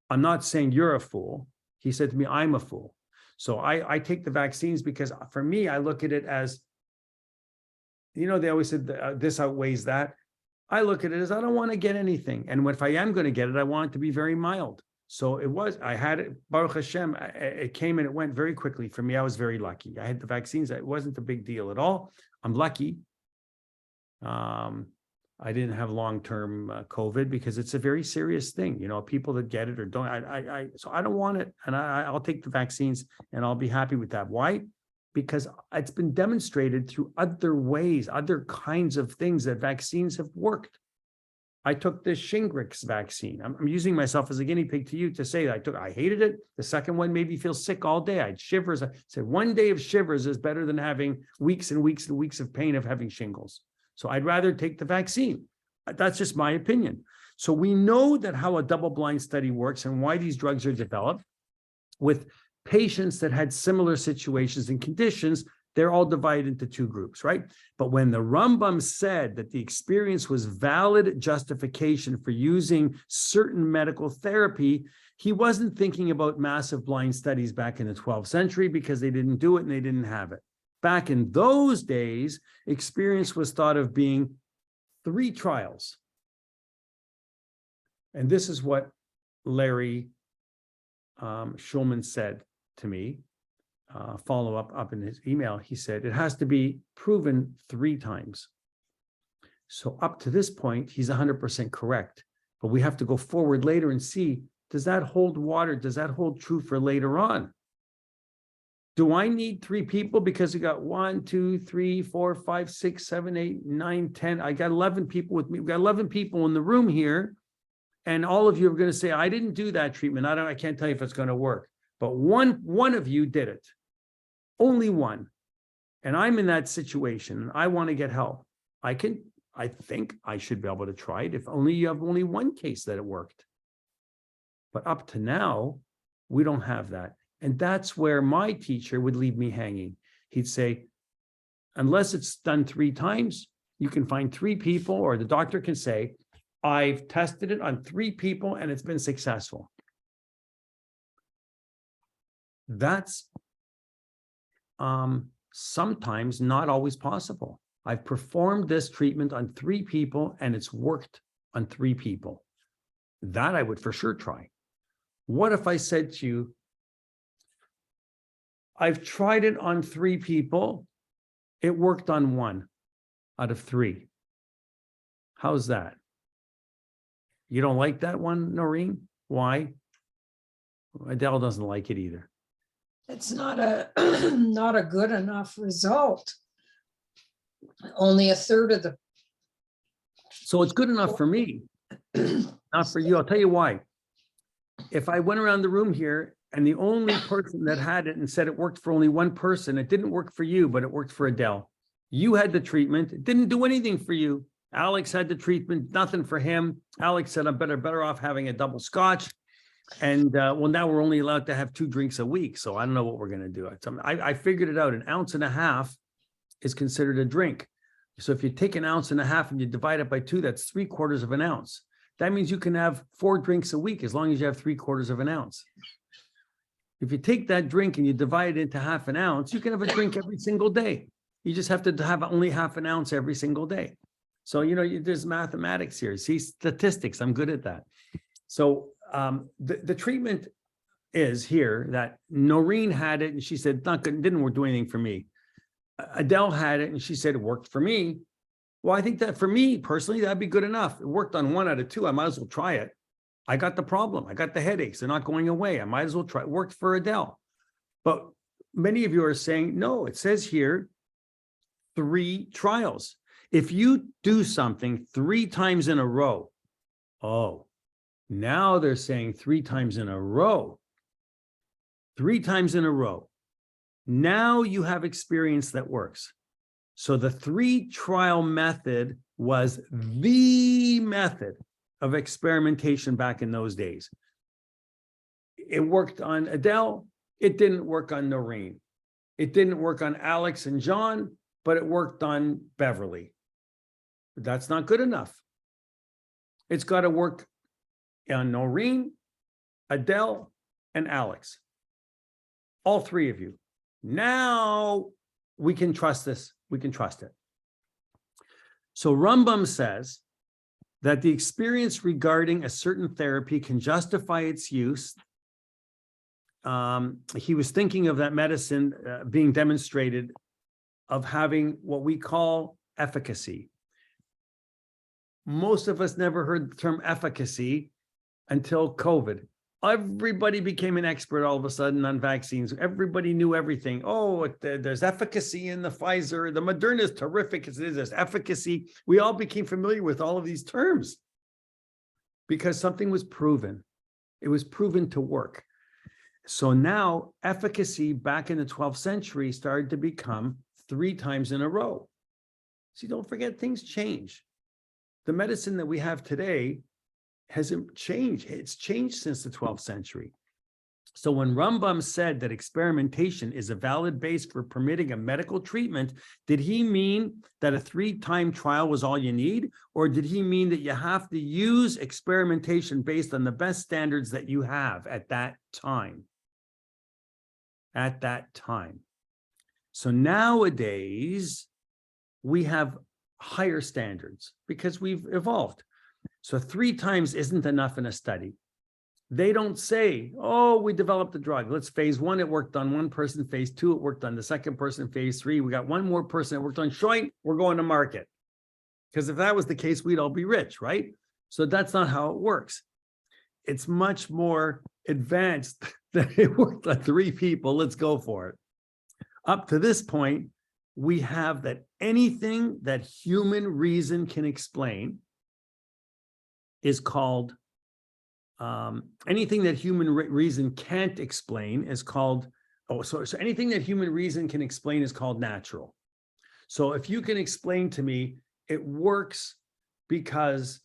I'm not saying you're a fool. He said to me, I'm a fool. So I take the vaccines because for me, I look at it as, they always said this outweighs that. I look at it as I don't want to get anything. And if I am going to get it, I want it to be very mild. So I had it, Baruch Hashem, it came and it went very quickly for me. I was very lucky. I had the vaccines. It wasn't a big deal at all. I'm lucky. I didn't have long-term COVID because it's a very serious thing. People that get it or don't, so I don't want it. And I'll take the vaccines and I'll be happy with that. Why? Because it's been demonstrated through other ways, other kinds of things that vaccines have worked. I took the Shingrix vaccine. I'm using myself as a guinea pig to you to say that I hated it. The second one made me feel sick all day. I had shivers. I said 1 day of shivers is better than having weeks and weeks and weeks of pain of having shingles. So I'd rather take the vaccine. That's just my opinion. So we know that how a double-blind study works and why these drugs are developed with patients that had similar situations and conditions. They're all divided into two groups, right? But when the Rambam said that the experience was valid justification for using certain medical therapy, he wasn't thinking about massive blind studies back in the 12th century because they didn't do it and they didn't have it. Back in those days, experience was thought of being 3 trials. And this is what Larry Schulman said to me. Follow up in his email, he said, it has to be proven 3 times. So up to this point, he's 100% correct. But we have to go forward later and see, does that hold water? Does that hold true for later on? Do I need 3 people because we got 1, 2, 3, 4, 5, 6, 7, 8, 9, 10. I got 11 people with me. We've got 11 people in the room here. And all of you are going to say, I didn't do that treatment. I can't tell you if it's going to work. But one of you did it. Only one. And I'm in that situation and I want to get help. I think I should be able to try it if only you have only one case that it worked. But up to now, we don't have that. And that's where my teacher would leave me hanging. He'd say, unless it's done 3 times, you can find 3 people, or the doctor can say, I've tested it on 3 people and it's been successful. That's sometimes not always possible. I've performed this treatment on 3 people and it's worked on 3 people. That I would for sure try. What if I said to you, I've tried it on 3 people, it worked on 1 out of 3. How's that? You don't like that one, Noreen? Why? Adele doesn't like it either. It's not a good enough result. Only 1/3 of the. So it's good enough for me, not for you. I'll tell you why. If I went around the room here and the only person that had it and said it worked for only 1 person, it didn't work for you, but it worked for Adele. You had the treatment, it didn't do anything for you. Alex had the treatment, nothing for him. Alex said, I'm better off having a double scotch. And well, now we're only allowed to have 2 drinks a week. So I don't know what we're going to do. I figured it out. 1.5 ounces is considered a drink. So if you take 1.5 ounces and you divide it by 2, that's 3/4 of an ounce. That means you can have 4 drinks a week as long as you have 3/4 of an ounce. If you take that drink and you divide it into 1/2 ounce, you can have a drink every single day. You just have to have only 1/2 ounce every single day. So, there's mathematics here. See, statistics, I'm good at that. So the treatment is here that Noreen had it and she said, not good, didn't do anything for me. Adele had it and she said it worked for me. Well, I think that for me personally, that'd be good enough. It worked on 1 out of 2. I might as well try it. I got the problem. I got the headaches. They're not going away. I might as well try. It worked for Adele. But many of you are saying, no, it says here 3 trials. If you do something 3 times in a row, now they're saying 3 times in a row. 3 times in a row. Now you have experience that works. So the 3 trial method was the method of experimentation back in those days. It worked on Adele. It didn't work on Noreen. It didn't work on Alex and John, but it worked on Beverly. That's not good enough. It's got to work on Noreen, Adele, and Alex. All three of you. Now we can trust this. We can trust it. So Rambam says that the experience regarding a certain therapy can justify its use. He was thinking of that medicine being demonstrated of having what we call efficacy. Most of us never heard the term efficacy until COVID. Everybody became an expert all of a sudden on vaccines. Everybody knew everything. Oh, there's efficacy in the Pfizer. The Moderna is terrific as it is. There's efficacy. We all became familiar with all of these terms because something was proven. It was proven to work. So now efficacy back in the 12th century started to become 3 times in a row. See, don't forget, things change. The medicine that we have today hasn't changed. It's changed since the 12th century. So when Rambam said that experimentation is a valid base for permitting a medical treatment, did he mean that a 3-time trial was all you need? Or did he mean that you have to use experimentation based on the best standards that you have at that time? At that time. So nowadays, we have higher standards because we've evolved. So 3 times isn't enough in a study. They don't say, oh, we developed a drug. Let's phase 1, it worked on 1 person. Phase 2, it worked on the 2nd person. Phase 3, we got 1 more person that worked on. Shoing, we're going to market. Because if that was the case, we'd all be rich, right? So that's not how it works. It's much more advanced than it worked on 3 people. Let's go for it. Up to this point, we have that anything that human reason can explain is called, anything that human reason can't explain is called, so anything that human reason can explain is called natural. So if you can explain to me, it works because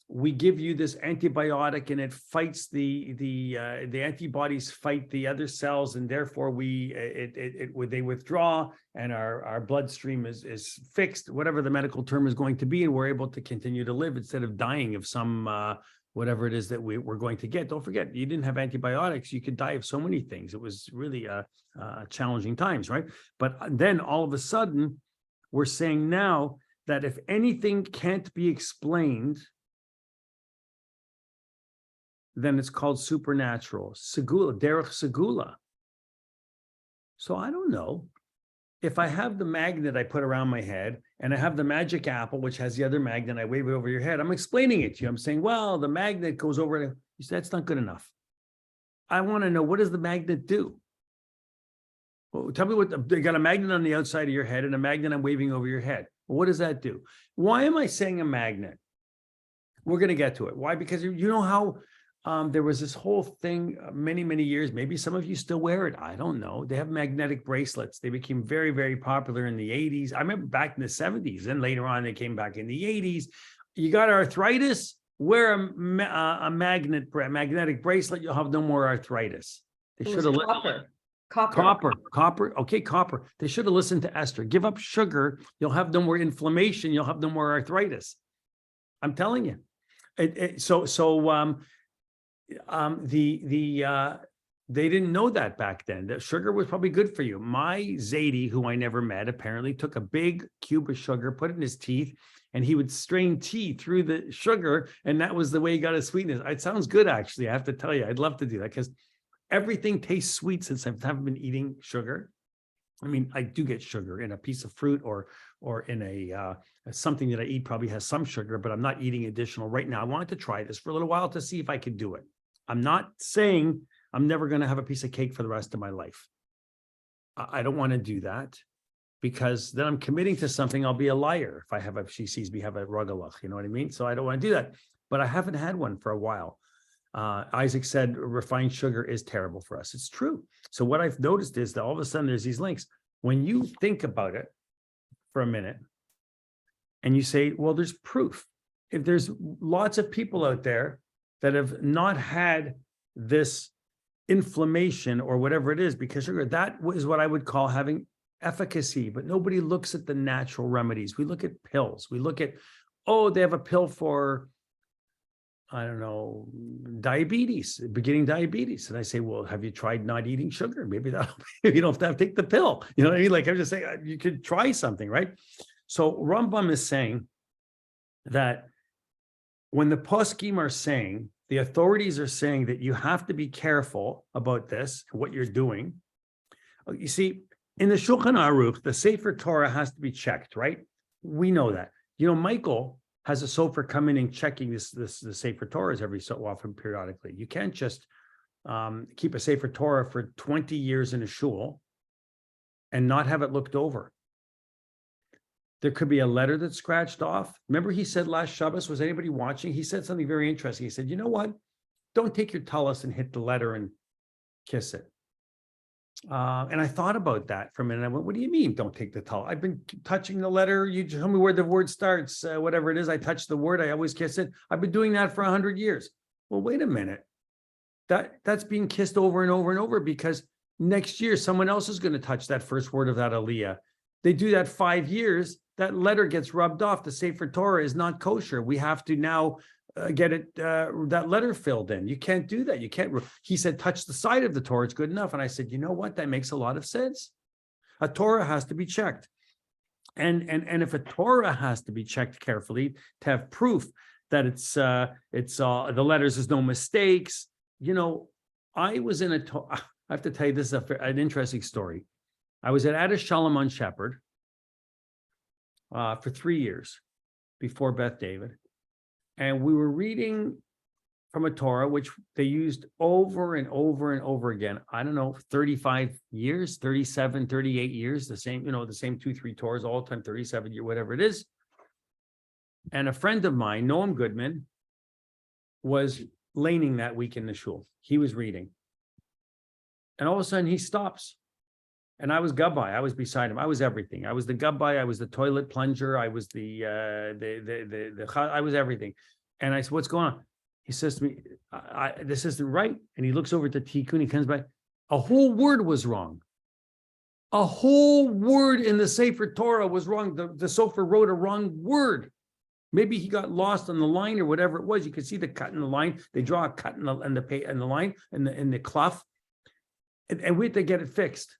we give you this antibiotic and it fights the antibodies fight the other cells, and therefore they withdraw and our bloodstream is fixed, whatever the medical term is going to be, and we're able to continue to live instead of dying of some whatever it is that we're going to get. Don't forget, you didn't have antibiotics, you could die of so many things. It was really challenging times, right? But then all of a sudden, we're saying now that if anything can't be explained, then it's called supernatural, segula, derech segula. So I don't know. If I have the magnet I put around my head and I have the magic apple, which has the other magnet, I wave it over your head, I'm explaining it to you. I'm saying, well, the magnet goes over. You said that's not good enough. I want to know, what does the magnet do? Well, tell me what, they got a magnet on the outside of your head and a magnet I'm waving over your head. Well, what does that do? Why am I saying a magnet? We're going to get to it. Why? Because you know how there was this whole thing many, many years, maybe some of you still wear it. I don't know. They have magnetic bracelets. They became very, very popular in the 80s. I remember back in the 70s, and later on they came back in the 80s. You got arthritis, wear a magnetic bracelet. You'll have no more arthritis. They should have Copper. Okay, copper. They should have listened to Esther. Give up sugar. You'll have no more inflammation. You'll have no more arthritis. I'm telling you. They didn't know that back then. That sugar was probably good for you. My Zadie, who I never met, apparently took a big cube of sugar, put it in his teeth, and he would strain tea through the sugar, and that was the way he got his sweetness. It sounds good, actually. I have to tell you, I'd love to do that because everything tastes sweet since I haven't been eating sugar. I mean, I do get sugar in a piece of fruit or in a something that I eat probably has some sugar, but I'm not eating additional right now. I wanted to try this for a little while to see if I could do it. I'm not saying I'm never going to have a piece of cake for the rest of my life. I don't want to do that because then I'm committing to something. I'll be a liar if she sees me have a rugelach, you know what I mean? So I don't want to do that, but I haven't had one for a while. Isaac said refined sugar is terrible for us. It's true. So what I've noticed is that all of a sudden there's these links. When you think about it for a minute and you say, well, there's proof. If there's lots of people out there that have not had this inflammation or whatever it is, because sugar, that is what I would call having efficacy, but nobody looks at the natural remedies. We look at pills. We look at, oh, they have a pill for, I don't know, diabetes, beginning diabetes. And I say, well, have you tried not eating sugar? Maybe that you don't have to take the pill. You know what I mean? Like I'm just saying, you could try something, right? So Rambam is saying that when the poskim are saying, the authorities are saying that you have to be careful about this, what you're doing. You see, in the Shulchan Aruch, the Sefer Torah has to be checked, right? We know that. You know, Michael has a sofer come in and checking the Sefer Torahs every so often periodically. You can't just keep a Sefer Torah for 20 years in a shul and not have it looked over. There could be a letter that's scratched off. Remember he said last Shabbos, was anybody watching? He said something very interesting. He said, you know what? Don't take your tallis and hit the letter and kiss it. And I thought about that for a minute. I went, what do you mean don't take the tallis? I've been touching the letter. You tell me where the word starts, whatever it is. I touch the word. I always kiss it. I've been doing that for 100 years. Well, wait a minute. That's being kissed over and over and over because next year someone else is going to touch that first word of that aliyah. They do that 5 years. That letter gets rubbed off. The Sefer Torah is not kosher. We have to now get it that letter filled in. You can't do that. You can't. He said, touch the side of the Torah. It's good enough. And I said, you know what? That makes a lot of sense. A Torah has to be checked, and if a Torah has to be checked carefully to have proof that it's the letters, there's no mistakes. You know, I was in I have to tell you, this is an interesting story. I was at Adish Shalom on Shepherd for 3 years before Beth David. And we were reading from a Torah, which they used over and over and over again. I don't know, 35 years, 37, 38 years, the same 2, 3 Torahs all the time, 37 years, whatever it is. And a friend of mine, Noam Goodman, was laning that week in the shul. He was reading. And all of a sudden he stops. And I was gabbai. I was beside him. I was everything. I was the gabbai. I was the toilet plunger. I was I was everything. And I said, "What's going on?" He says to me, "This isn't right." And he looks over to Tikkun. He comes back. A whole word was wrong. A whole word in the Sefer Torah was wrong. The sofer wrote a wrong word. Maybe he got lost on the line or whatever it was. You could see the cut in the line. They draw a cut in the line in the cloth, and we had to get it fixed.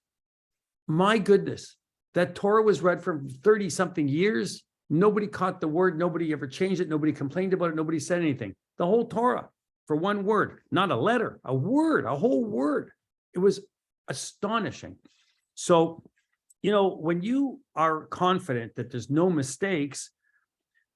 My goodness, that Torah was read for 30 something years. Nobody caught the word. Nobody ever changed it. Nobody complained about it. Nobody said anything. The whole Torah for one word, not a letter, a word, a whole word. It was astonishing. So, you know, when you are confident that there's no mistakes,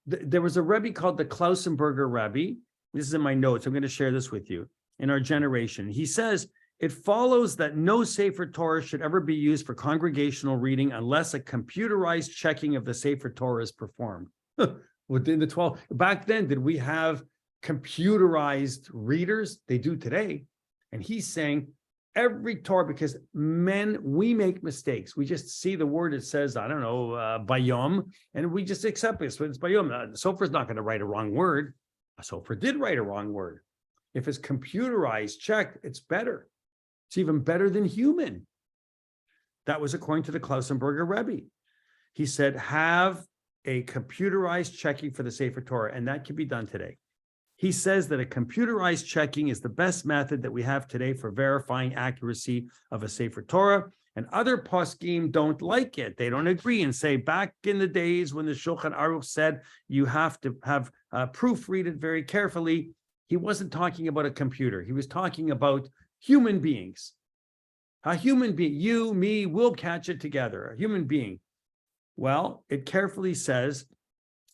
there was a Rebbe called the Klausenberger Rebbe. This is in my notes. I'm going to share this with you. In our generation, he says, it follows that no Sefer Torah should ever be used for congregational reading unless a computerized checking of the Sefer Torah is performed. Within the 12, back then, did we have computerized readers? They do today. And he's saying every Torah, because we make mistakes. We just see the word, it says, I don't know, bayom, and we just accept it. So it's bayom. The sofer's not going to write a wrong word. A sofer did write a wrong word. If it's computerized, checked, it's better. It's even better than human. That was according to the Klausenberger Rebbe. He said, have a computerized checking for the Sefer Torah, and that can be done today. He says that a computerized checking is the best method that we have today for verifying accuracy of a Sefer Torah, and other poskim don't like it. They don't agree and say, back in the days when the Shulchan Aruch said you have to have proofread it very carefully, he wasn't talking about a computer. He was talking about human beings. A human being, you, me, we'll catch it together, a human being. Well, it carefully says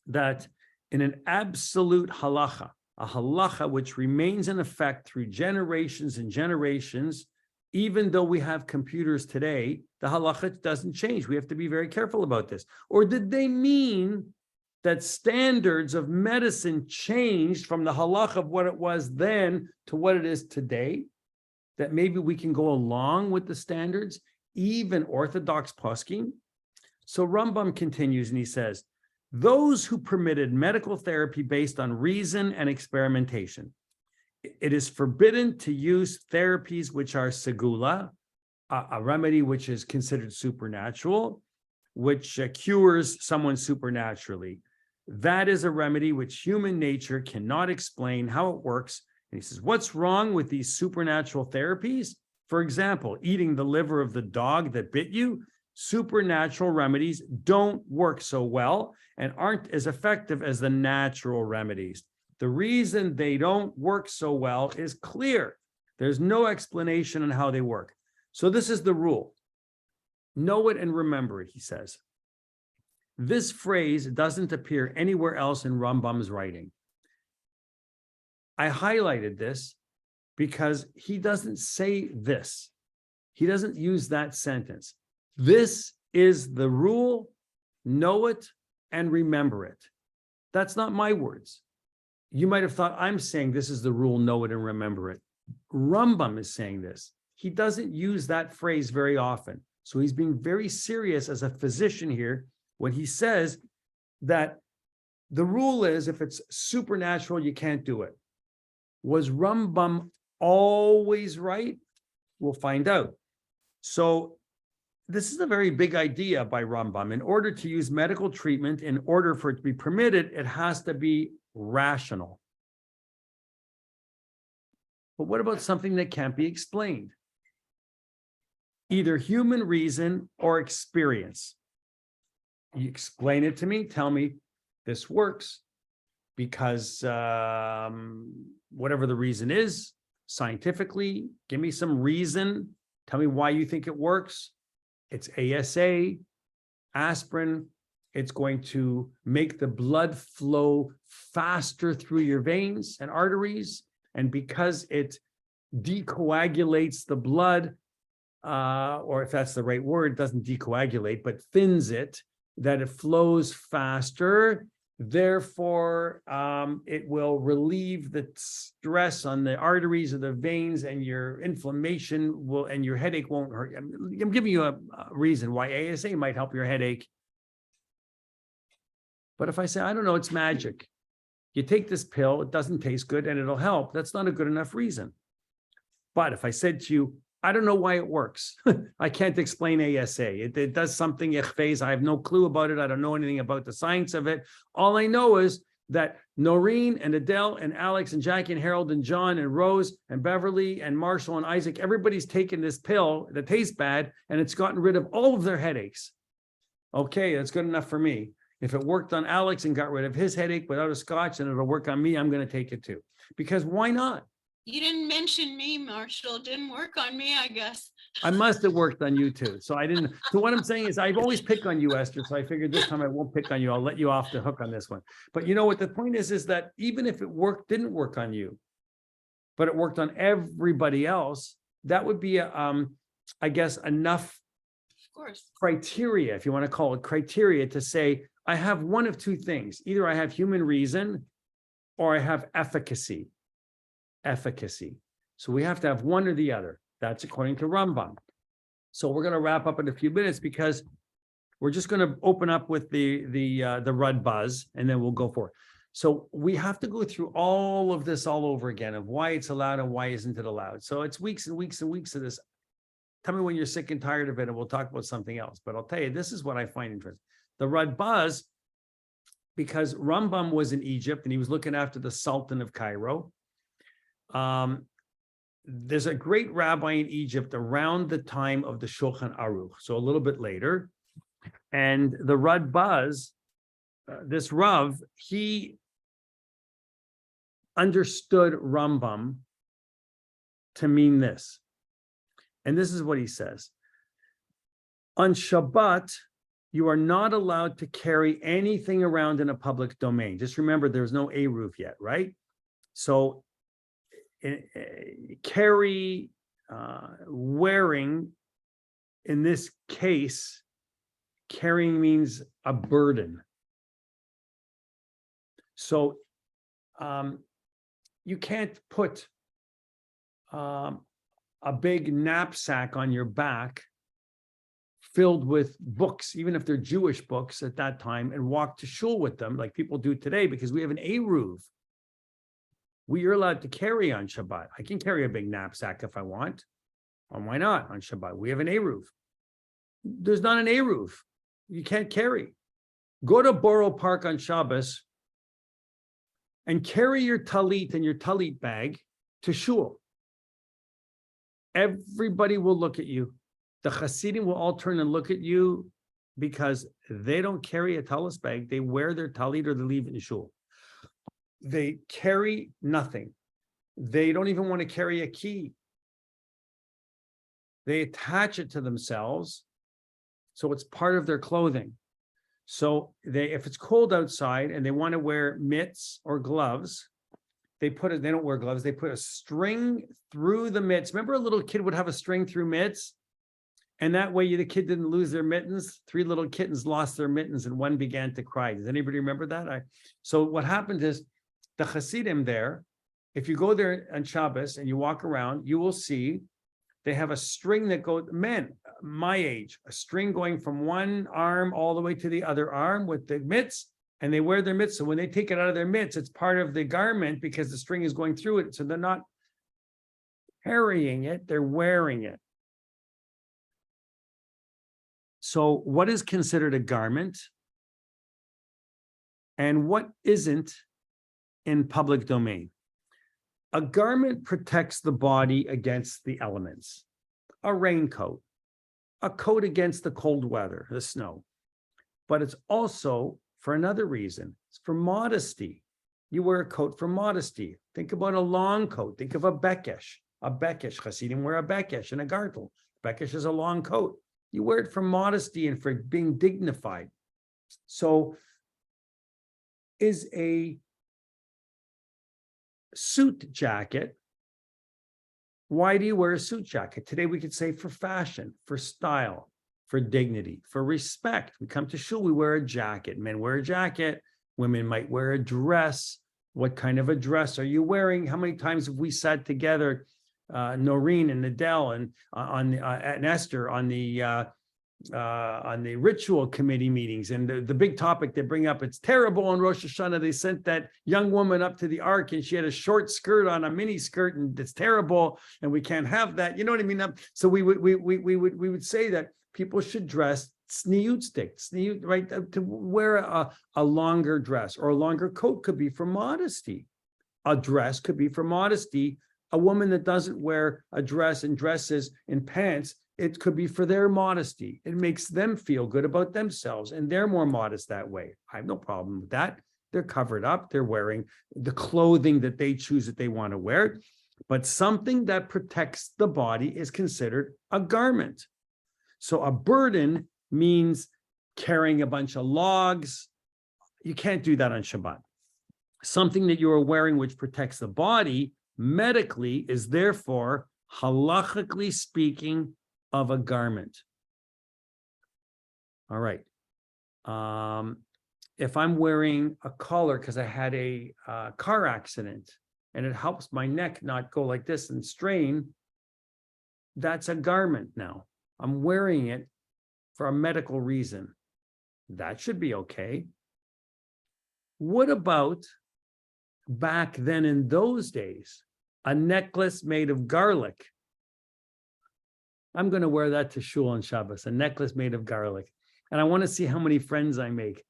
that in an absolute halacha, a halacha which remains in effect through generations and generations, even though we have computers today, the halacha doesn't change. We have to be very careful about this. Or did they mean that standards of medicine changed from the halacha of what it was then to what it is today? That maybe we can go along with the standards, even Orthodox poskim. So Rambam continues and he says, those who permitted medical therapy based on reason and experimentation, it is forbidden to use therapies which are segula, a remedy which is considered supernatural, which cures someone supernaturally. That is a remedy which human nature cannot explain how it works. And he says, what's wrong with these supernatural therapies? For example, eating the liver of the dog that bit you. Supernatural remedies don't work so well and aren't as effective as the natural remedies. The reason they don't work so well is clear. There's no explanation on how they work. So this is the rule. Know it and remember it, he says. This phrase doesn't appear anywhere else in Rambam's writing. I highlighted this because he doesn't say this. He doesn't use that sentence. This is the rule, know it and remember it. That's not my words. You might have thought I'm saying this is the rule, know it and remember it. Rambam is saying this. He doesn't use that phrase very often. So he's being very serious as a physician here when he says that the rule is if it's supernatural, you can't do it. Was Rambam always right? We'll find out. So this is a very big idea by Rambam. In order to use medical treatment, in order for it to be permitted, it has to be rational. But what about something that can't be explained? Either human reason or experience. You explain it to me, tell me this works because whatever the reason is, scientifically, give me some reason. Tell me why you think it works. It's ASA, aspirin. It's going to make the blood flow faster through your veins and arteries. And because it decoagulates the blood, or if that's the right word, doesn't decoagulate, but thins it, that it flows faster. Therefore, it will relieve the stress on the arteries or the veins, and your inflammation will, and your headache won't hurt. I'm giving you a reason why ASA might help your headache. But if I say, I don't know, it's magic. You take this pill, it doesn't taste good, and it'll help. That's not a good enough reason. But if I said to you, I don't know why it works. I can't explain ASA. It does something, ichfez. I have no clue about it. I don't know anything about the science of it. All I know is that Noreen and Adele and Alex and Jackie and Harold and John and Rose and Beverly and Marshall and Isaac, everybody's taken this pill that tastes bad, and it's gotten rid of all of their headaches. Okay, that's good enough for me. If it worked on Alex and got rid of his headache without a scotch, and it'll work on me, I'm going to take it too. Because why not? You didn't mention me, Marshall. It didn't work on me, I guess. I must have worked on you too. So I didn't. So what I'm saying is I've always picked on you, Esther. So I figured this time I won't pick on you. I'll let you off the hook on this one. But you know what the point is that even if it didn't work on you, but it worked on everybody else, that would be, I guess, enough criteria, if you want to call it criteria, to say, I have one of two things. Either I have human reason or I have efficacy. So we have to have one or the other. That's according to Rambam. So we're going to wrap up in a few minutes because we're just going to open up with the Rud Buzz, and then we'll go for it. So we have to go through all of this all over again of why it's allowed and why isn't it allowed. So it's weeks and weeks and weeks of this. Tell me when you're sick and tired of it, and we'll talk about something else. But I'll tell you, this is what I find interesting. The Rud Buzz, because Rambam was in Egypt and he was looking after the Sultan of Cairo. There's a great rabbi in Egypt around the time of the Shulchan Aruch, so a little bit later. And the Rud Buzz, this Rav, he understood Rambam to mean this. And this is what he says. On Shabbat, you are not allowed to carry anything around in a public domain. Just remember, there's no Eruv yet, right? So carry, wearing, in this case, carrying means a burden. So you can't put a big knapsack on your back filled with books, even if they're Jewish books at that time, and walk to shul with them like people do today, because we have an Eruv. We are allowed to carry on Shabbat. I can carry a big knapsack if I want. Or why not on Shabbat? We have an Eruv. There's not an Eruv. You can't carry. Go to Borough Park on Shabbos and carry your talit and your talit bag to shul. Everybody will look at you. The Hasidim will all turn and look at you because they don't carry a talis bag. They wear their talit or they leave it in shul. They carry nothing. They don't even want to carry a key. They attach it to themselves, so it's part of their clothing. So if it's cold outside and they want to wear mitts or gloves, they don't wear gloves, they put a string through the mitts. Remember a little kid would have a string through mitts? And that way the kid didn't lose their mittens. 3 little kittens lost their mittens and one began to cry. Does anybody remember that? So what happened is the Hasidim there, if you go there on Shabbos and you walk around, you will see they have a string that goes, men, my age, a string going from one arm all the way to the other arm with the mitts, and they wear their mitts. So when they take it out of their mitts, it's part of the garment because the string is going through it. So they're not carrying it, they're wearing it. So what is considered a garment and what isn't in public domain? A garment protects the body against the elements. A raincoat, a coat against the cold weather, the snow. But it's also for another reason. It's for modesty. You wear a coat for modesty. Think about a long coat. Think of a bekesh. A bekesh. Hasidim wear a bekesh and a gartel. Bekesh is a long coat. You wear it for modesty and for being dignified. So is a suit jacket. Why do you wear a suit jacket? Today we could say for fashion, for style, for dignity, for respect. We come to shul, we wear a jacket. Men wear a jacket. Women might wear a dress. What kind of a dress are you wearing? How many times have we sat together, Noreen and Adele and and Esther on the ritual committee meetings, and the big topic they bring up, it's terrible on Rosh Hashanah. They sent that young woman up to the ark and she had a short skirt on, a mini skirt, and it's terrible and we can't have that. You know what I mean? So we would say that people should dress sneut, right? To wear a longer dress or a longer coat could be for modesty. A dress could be for modesty. A woman that doesn't wear a dress and dresses in pants, it could be for their modesty. It makes them feel good about themselves and they're more modest that way. I have no problem with that. They're covered up. They're wearing the clothing that they choose that they want to wear. But something that protects the body is considered a garment. So a burden means carrying a bunch of logs. You can't do that on Shabbat. Something that you are wearing which protects the body medically is therefore, halachically speaking, of a garment. All right. If I'm wearing a collar because I had a car accident and it helps my neck not go like this and strain, that's a garment now. I'm wearing it for a medical reason. That should be okay. What about back then in those days, a necklace made of garlic? I'm going to wear that to shul on Shabbos, a necklace made of garlic. And I want to see how many friends I make.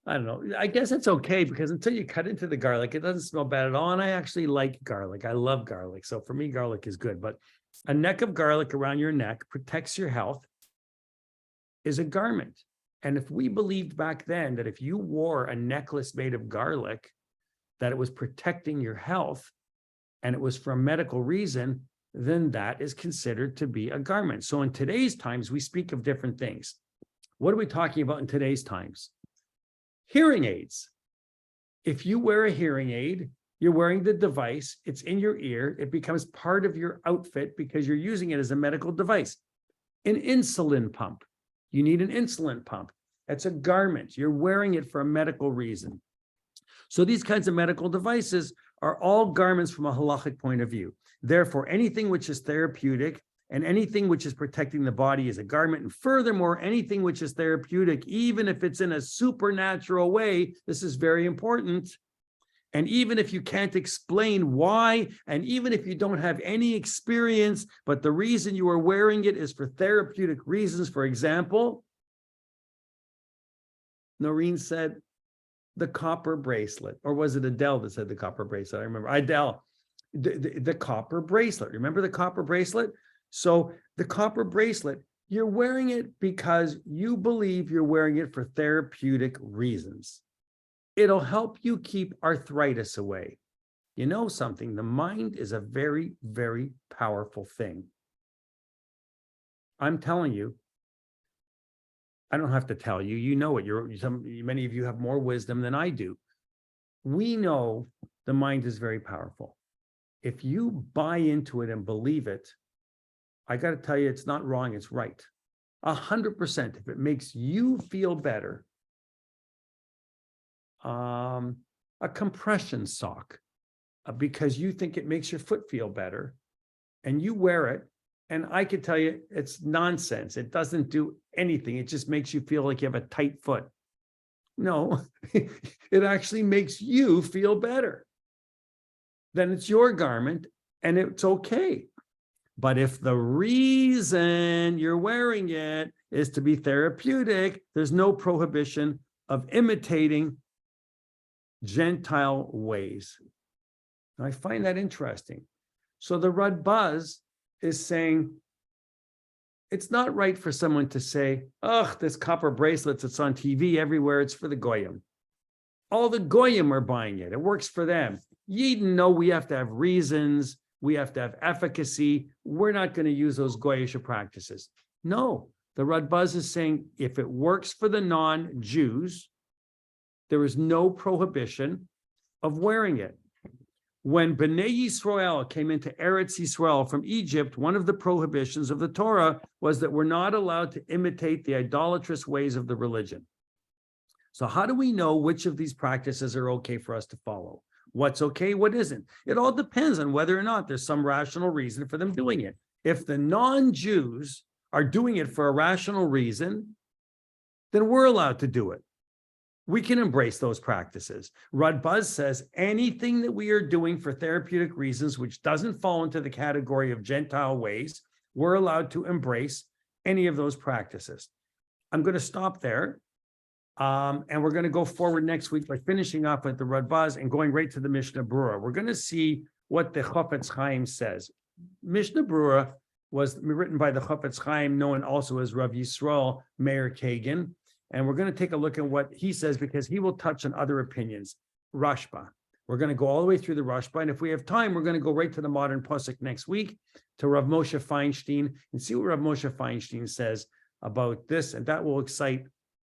I don't know. I guess it's okay because until you cut into the garlic, it doesn't smell bad at all. And I actually like garlic. I love garlic. So for me, garlic is good. But a neck of garlic around your neck protects your health is a garment. And if we believed back then that if you wore a necklace made of garlic, that it was protecting your health and it was for a medical reason, then that is considered to be a garment. So in today's times, we speak of different things. What are we talking about in today's times? Hearing aids. If you wear a hearing aid, you're wearing the device, it's in your ear, it becomes part of your outfit because you're using it as a medical device. An insulin pump. You need an insulin pump. That's a garment. You're wearing it for a medical reason. So these kinds of medical devices are all garments from a halachic point of view. Therefore, anything which is therapeutic and anything which is protecting the body is a garment. And furthermore, anything which is therapeutic, even if it's in a supernatural way, this is very important, And even if you can't explain why, and even if you don't have any experience, but the reason you are wearing it is for therapeutic reasons, for example, Noreen said the copper bracelet, or was it Adele that said the copper bracelet? I remember Adele, the copper bracelet. Remember the copper bracelet? So the copper bracelet, you're wearing it because you believe you're wearing it for therapeutic reasons. It'll help you keep arthritis away. You know something, the mind is a very, very powerful thing. I'm telling you, I don't have to tell you, you know it. Many of you have more wisdom than I do. We know the mind is very powerful. If you buy into it and believe it, I got to tell you, it's not wrong, it's right. 100%. If it makes you feel better, a compression sock, because you think it makes your foot feel better, and you wear it, and I can tell you it's nonsense. It doesn't do anything. It just makes you feel like you have a tight foot. No, it actually makes you feel better. Then it's your garment and it's okay. But if the reason you're wearing it is to be therapeutic, there's no prohibition of imitating Gentile ways. And I find that interesting. So the Rud Buzz is saying, it's not right for someone to say, oh, this copper bracelets, it's on TV everywhere, it's for the Goyim. All the Goyim are buying it. It works for them. Yidden know we have to have reasons, we have to have efficacy. We're not going to use those Goyish practices. No, the Rud Buzz is saying, if it works for the non-Jews, there is no prohibition of wearing it. When Bnei Yisrael came into Eretz Yisrael from Egypt, one of the prohibitions of the Torah was that we're not allowed to imitate the idolatrous ways of the religion. So how do we know which of these practices are okay for us to follow? What's okay, what isn't? It all depends on whether or not there's some rational reason for them doing it. If the non-Jews are doing it for a rational reason, then we're allowed to do it. We can embrace those practices. Rud Buzz says anything that we are doing for therapeutic reasons, which doesn't fall into the category of Gentile ways, we're allowed to embrace any of those practices. I'm going to stop there. And we're going to go forward next week by finishing up at the Rud Buzz and going right to the Mishnah Berurah. We're going to see what the Chofetz Chaim says. Mishnah Berurah was written by the Chofetz Chaim, known also as Rav Yisrael Meir Kagan. And we're going to take a look at what he says, because he will touch on other opinions. Rashba. We're going to go all the way through the Rashba. And if we have time, we're going to go right to the modern Pasuk next week to Rav Moshe Feinstein and see what Rav Moshe Feinstein says about this. And that will excite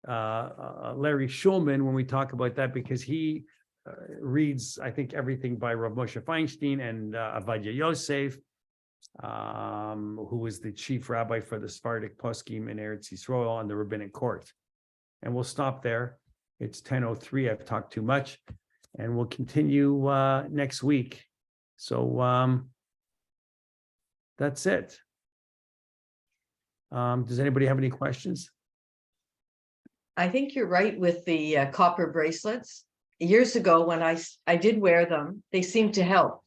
Larry Shulman when we talk about that, because he reads, I think, everything by Rav Moshe Feinstein and Avadia Yosef, who is the chief rabbi for the Sephardic Poskim in Eretz Yisrael on the rabbinic court. And we'll stop there. It's 10:03. I've talked too much, and we'll continue next week. So that's it. Does anybody have any questions? I think you're right with the copper bracelets. Years ago, when I did wear them, they seemed to help.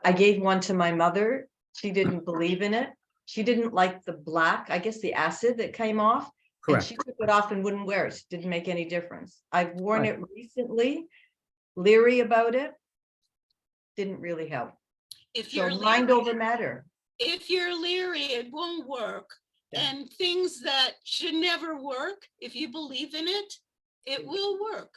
I gave one to my mother. She didn't believe in it. She didn't like the black, I guess the acid that came off. Correct. And she took it off and wouldn't wear it. Didn't make any difference. I've worn Right. it recently, leery about it. Didn't really help. If So you're mind leery, over matter. if you're leery, it won't work. Yeah. And things that should never work, if you believe in it, it will work.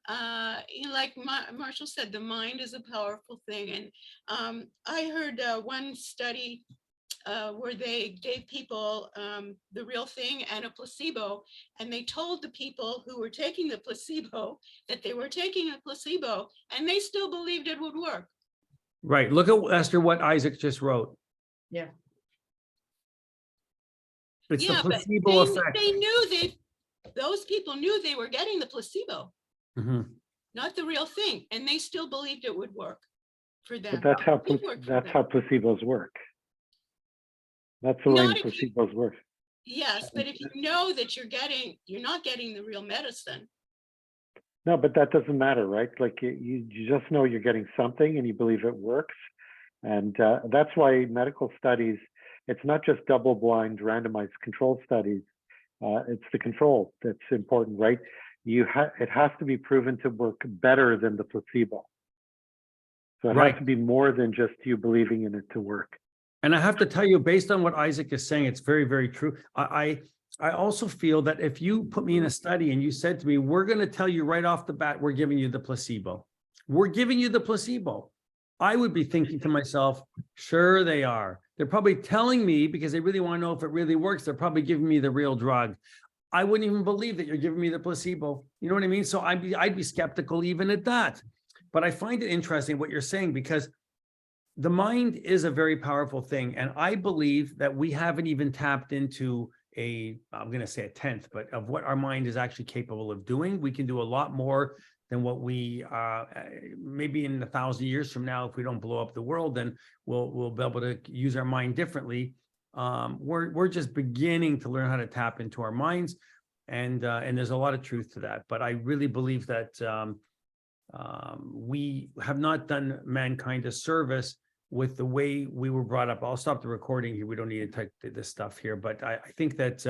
Like Marshall said, the mind is a powerful thing. And I heard one study where they gave people the real thing and a placebo, and they told the people who were taking the placebo that they were taking a placebo, and they still believed it would work. Right. Look at, Esther, what Isaac just wrote. Yeah. It's the Yeah, but placebo effect. they knew those people knew they were getting the placebo, Mhm. not the real thing, and they still believed it would work for them. But that's how It worked for that's them. how placebos work. That's the way Not if you- placebos work. Yes, but if you know that you're not getting the real medicine. No, but that doesn't matter, right? Like you just know you're getting something and you believe it works. And that's why medical studies, it's not just double-blind randomized controlled studies. It's the control that's important, right? It has to be proven to work better than the placebo. So it Right. has to be more than just you believing in it to work. And I have to tell you, based on what Isaac is saying, it's very, very true. I also feel that if you put me in a study and you said to me, we're going to tell you right off the bat, we're giving you the placebo. We're giving you the placebo. I would be thinking to myself, sure they are. They're probably telling me because they really want to know if it really works. They're probably giving me the real drug. I wouldn't even believe that you're giving me the placebo. You know what I mean? So I'd be skeptical even at that. But I find it interesting what you're saying, because the mind is a very powerful thing. And I believe that we haven't even tapped into I'm going to say a tenth, but of what our mind is actually capable of doing. We can do a lot more than what we maybe in 1,000 years from now, if we don't blow up the world, then we'll be able to use our mind differently. We're just beginning to learn how to tap into our minds, and there's a lot of truth to that. But I really believe that we have not done mankind a service with the way we were brought up. I'll stop the recording here. We don't need to type this stuff here, but I think that